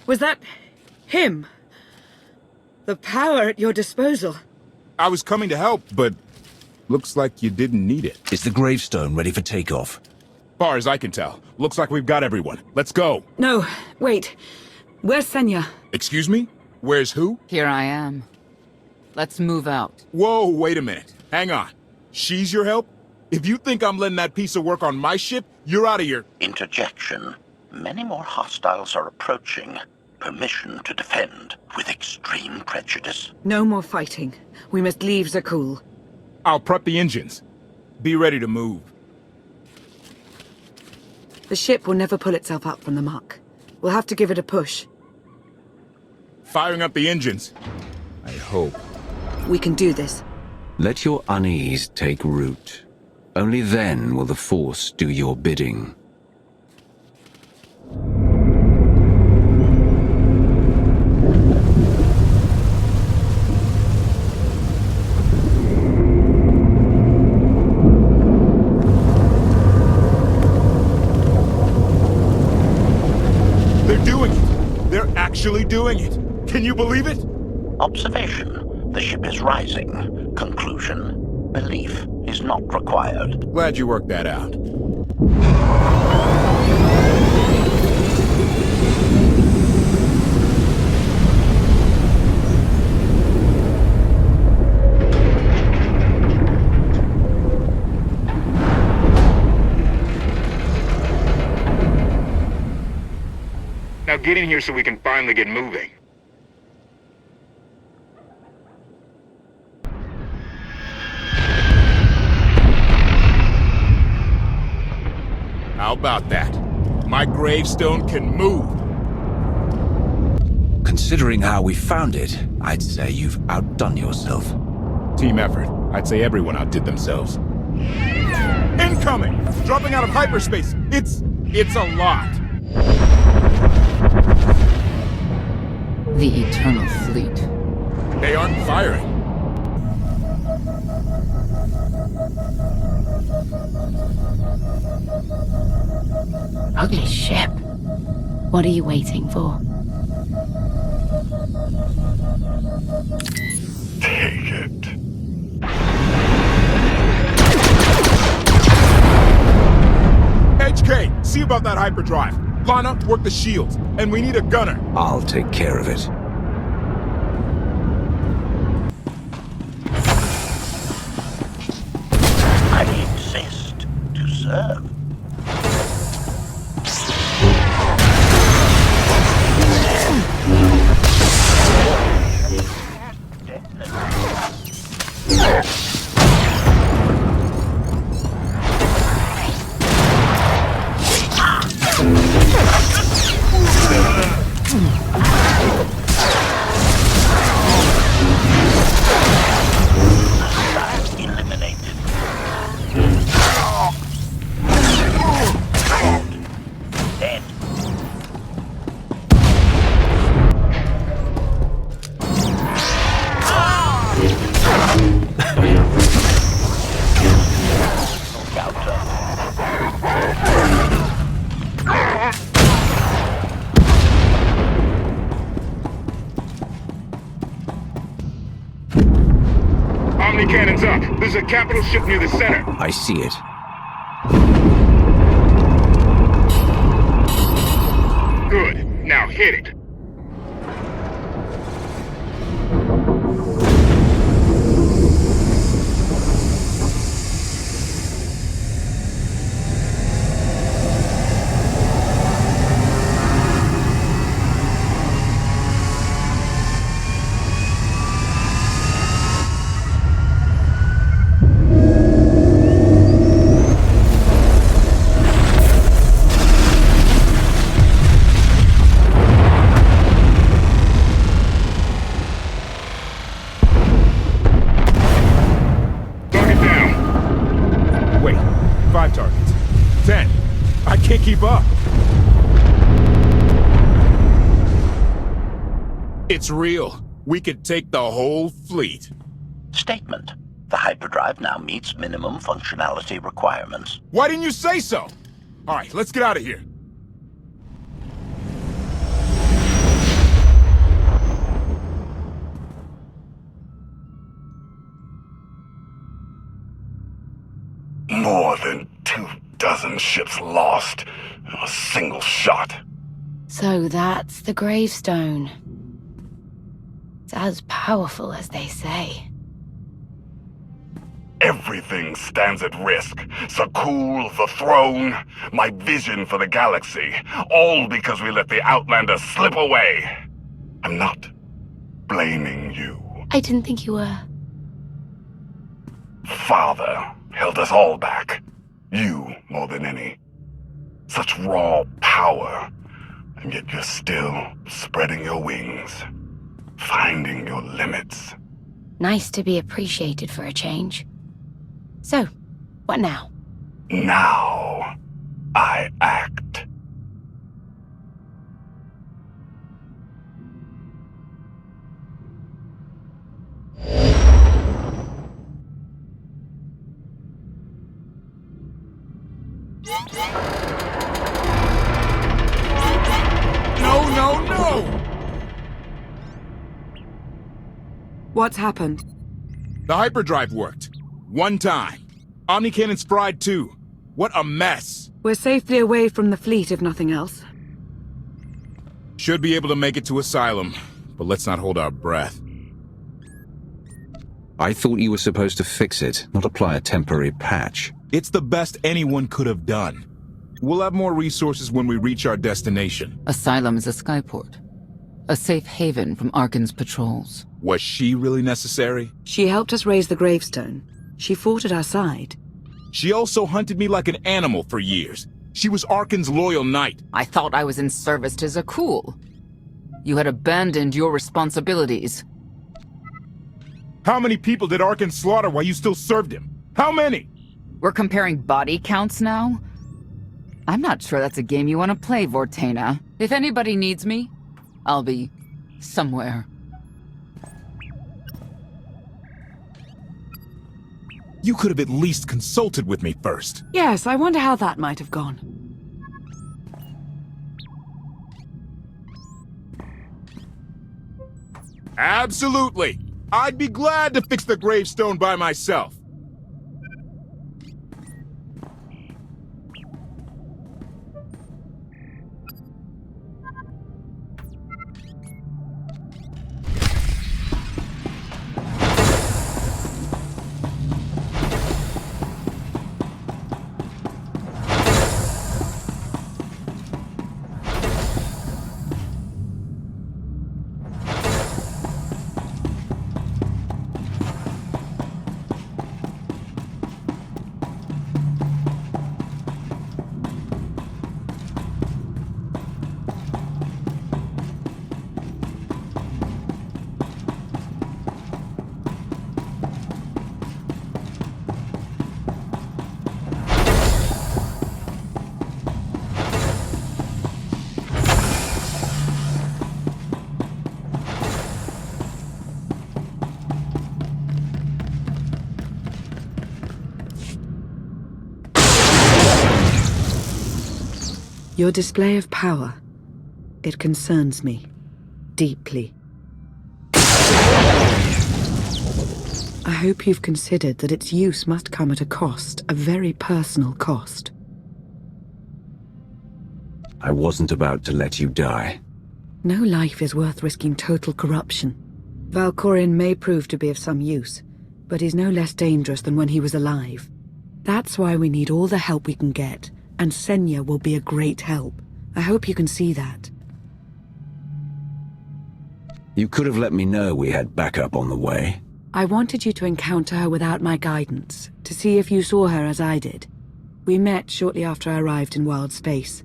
Was that him? The power at your disposal. I was coming to help, but looks like you didn't need it. Is the gravestone ready for takeoff? Far as I can tell, looks like we've got everyone. Let's go. No, wait. Where's Senya? Excuse me? Where's who? Here I am. Let's move out. Whoa, wait a minute. Hang on. She's your help? If you think I'm letting that piece of work on my ship, you're out of here. Interjection. Many more hostiles are approaching. Permission to defend with extreme prejudice. No more fighting. We must leave Zakul. I'll prep the engines. Be ready to move. The ship will never pull itself up from the muck. We'll have to give it a push. Firing up the engines. I hope. We can do this. Let your unease take root. Only then will the Force do your bidding. Actually doing it. Can you believe it? Observation. The ship is rising. Conclusion. Belief is not required. Glad you worked that out. Now get in here so we can finally get moving. How about that? My gravestone can move. Considering how we found it, I'd say you've outdone yourself. Team effort. I'd say everyone outdid themselves. Incoming! Dropping out of hyperspace. It's a lot. The Eternal Fleet. They aren't firing. Ugly ship. What are you waiting for? Take it. HK, see about that hyperdrive. Lana, work the shields, and we need a gunner. I'll take care of it. I exist to serve. Cannons up. There's a capital ship near the center. I see it. Good. Now hit it. keep up. It's real. We could take the whole fleet. Statement. The hyperdrive now meets minimum functionality requirements. Why didn't you say so? All right, let's get out of here. More than 24 ships lost in a single shot. So that's the gravestone. It's as powerful as they say. Everything stands at risk. Zakul, the throne, my vision for the galaxy. All because we let the Outlander slip away. I'm not blaming you. I didn't think you were. Father held us all back. You more than any. Such raw power. And yet you're still spreading your wings. Finding your limits. Nice to be appreciated for a change. So, what now? Now, I act. No! What's happened? The hyperdrive worked. One time. Omnicannon's fried too. What a mess. We're safely away from the fleet, if nothing else. Should be able to make it to Asylum, but let's not hold our breath. I thought you were supposed to fix it, not apply a temporary patch. It's the best anyone could have done. We'll have more resources when we reach our destination. Asylum is a skyport. A safe haven from Arkan's patrols. Was she really necessary? She helped us raise the gravestone. She fought at our side. She also hunted me like an animal for years. She was Arkan's loyal knight. I thought I was in service to Zakul. You had abandoned your responsibilities. How many people did Arkan slaughter while you still served him? How many? We're comparing body counts now? I'm not sure that's a game you want to play, Vortena. If anybody needs me, I'll be somewhere. You could have at least consulted with me first. Yes, I wonder how that might have gone. Absolutely. I'd be glad to fix the gravestone by myself. Your display of power, it concerns me deeply. I hope you've considered that its use must come at a cost, a very personal cost. I wasn't about to let you die. No life is worth risking total corruption. Valkorion may prove to be of some use, but he's no less dangerous than when he was alive. That's why we need all the help we can get, and Senya will be a great help. I hope you can see that. You could have let me know we had backup on the way. I wanted you to encounter her without my guidance, to see if you saw her as I did. We met shortly after I arrived in wild space.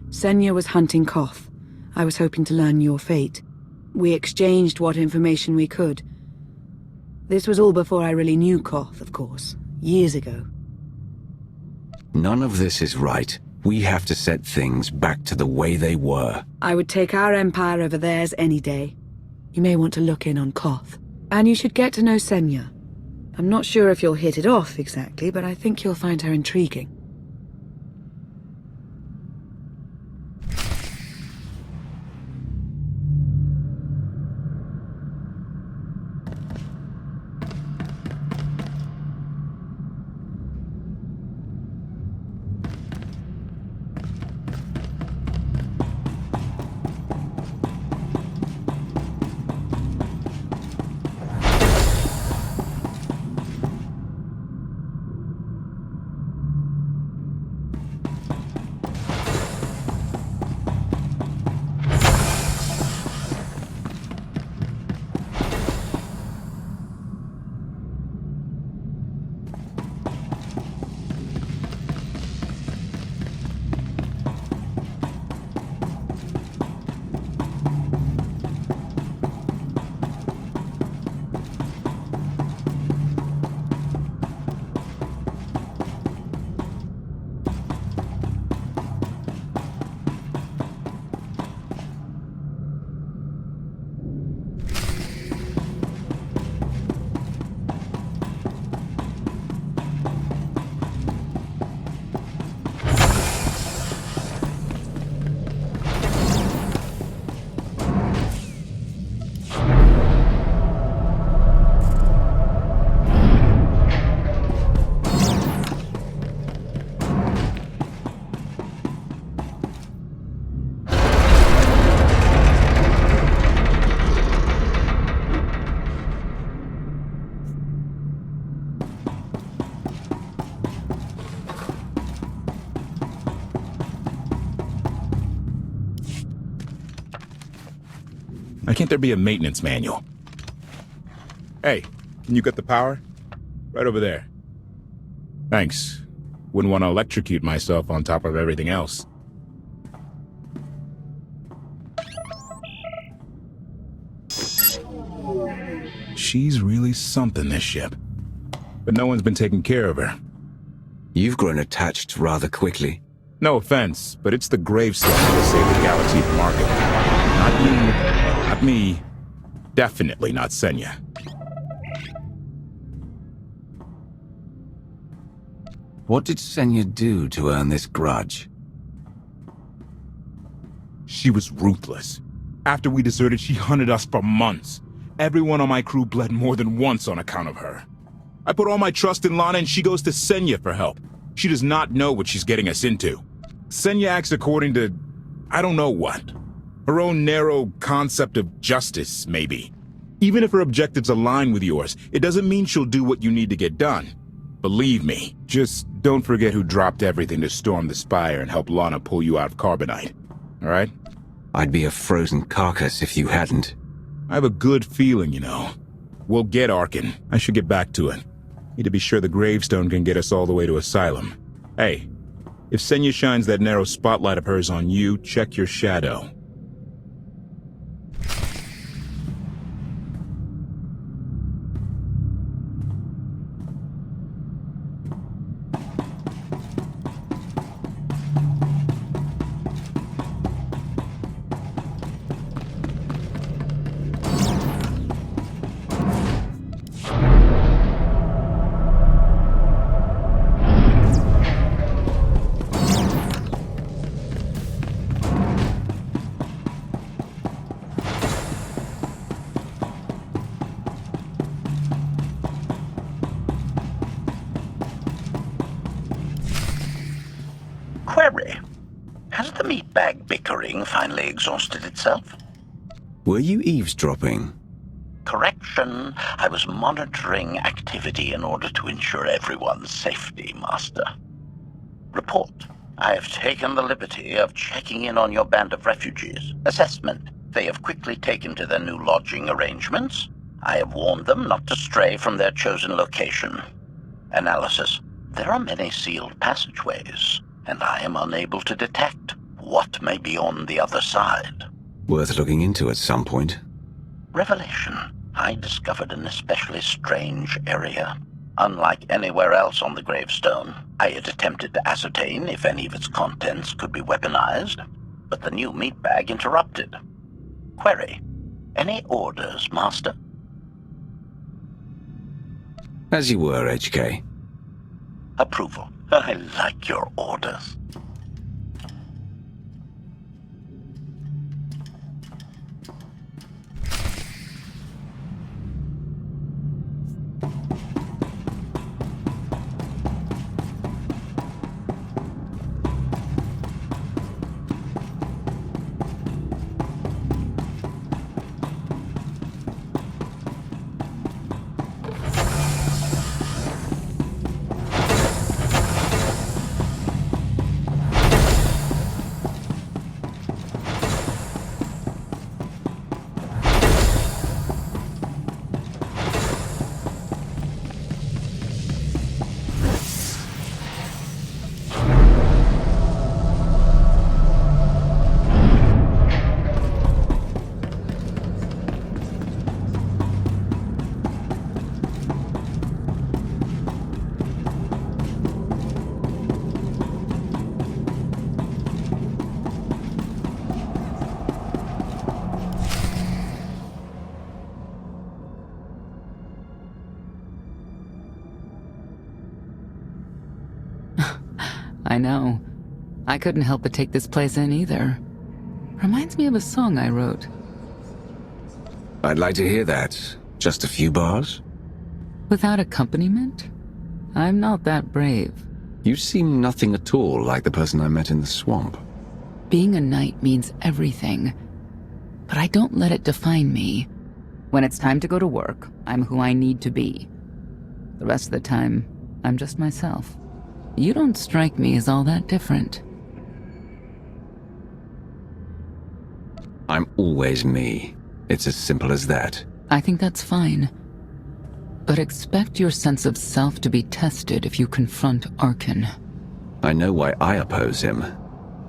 Senya was hunting Koth. I was hoping to learn your fate. We exchanged what information we could. This was all before I really knew Koth, of course, years ago. None of this is right. We have to set things back to the way they were. I would take our empire over theirs any day. You may want to look in on Koth. And you should get to know Senya. I'm not sure if you'll hit it off exactly, but I think you'll find her intriguing. Why can't there be a maintenance manual? Hey, can you get the power? Right over there. Thanks. Wouldn't want to electrocute myself on top of everything else. She's really something, this ship. But no one's been taking care of her. You've grown attached rather quickly. No offense, but it's the gravestone to save the galaxy from Arkham. Not you. Not me. Definitely not Senya. What did Senya do to earn this grudge? She was ruthless. After we deserted, she hunted us for months. Everyone on my crew bled more than once on account of her. I put all my trust in Lana and she goes to Senya for help. She does not know what she's getting us into. Senya acts according to... I don't know what. Her own narrow concept of justice, maybe. Even if her objectives align with yours, it doesn't mean she'll do what you need to get done. Believe me. Just don't forget who dropped everything to storm the spire and help Lana pull you out of Carbonite. Alright? I'd be a frozen carcass if you hadn't. I have a good feeling, you know. We'll get Arkin. I should get back to it. Need to be sure the gravestone can get us all the way to Asylum. Hey, if Senya shines that narrow spotlight of hers on you, check your shadow. Query. Has the meatbag bickering finally exhausted itself? Were you eavesdropping? Correction. I was monitoring activity in order to ensure everyone's safety, Master. Report. I have taken the liberty of checking in on your band of refugees. Assessment. They have quickly taken to their new lodging arrangements. I have warned them not to stray from their chosen location. Analysis. There are many sealed passageways, and I am unable to detect what may be on the other side. Worth looking into at some point. Revelation. I discovered an especially strange area. Unlike anywhere else on the gravestone, I had attempted to ascertain if any of its contents could be weaponized, but the new meat bag interrupted. Query: any orders, Master? As you were, HK. Approval. I like your orders. I know. I couldn't help but take this place in either. Reminds me of a song I wrote. I'd like to hear that. Just a few bars? Without accompaniment? I'm not that brave. You seem nothing at all like the person I met in the swamp. Being a knight means everything, but I don't let it define me. When it's time to go to work, I'm who I need to be. The rest of the time, I'm just myself. You don't strike me as all that different. I'm always me. It's as simple as that. I think that's fine. But expect your sense of self to be tested if you confront Arkin. I know why I oppose him.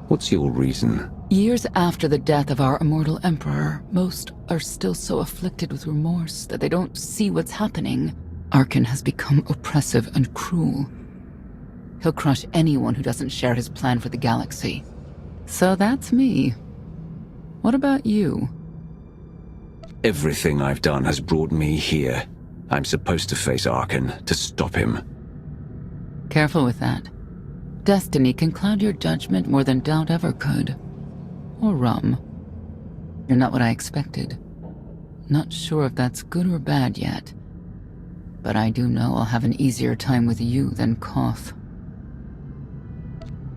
What's your reason? Years after the death of our immortal emperor, most are still so afflicted with remorse that they don't see what's happening. Arkin has become oppressive and cruel. He'll crush anyone who doesn't share his plan for the galaxy. So that's me. What about you? Everything I've done has brought me here. I'm supposed to face Arkin, to stop him. Careful with that. Destiny can cloud your judgment more than doubt ever could. Or rum. You're not what I expected. Not sure if that's good or bad yet. But I do know I'll have an easier time with you than Koth.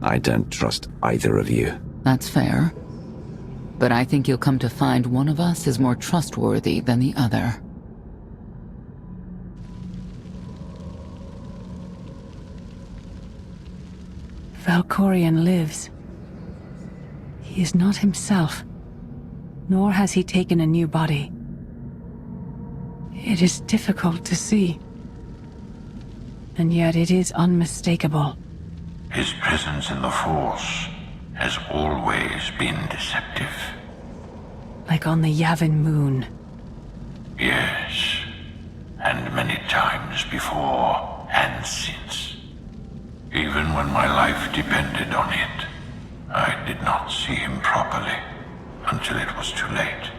I don't trust either of you. That's fair. But I think you'll come to find one of us is more trustworthy than the other. Valkorion lives. He is not himself, nor has he taken a new body. It is difficult to see, and yet it is unmistakable. His presence in the Force has always been deceptive. Like on the Yavin moon. Yes, and many times before and since. Even when my life depended on it, I did not see him properly until it was too late.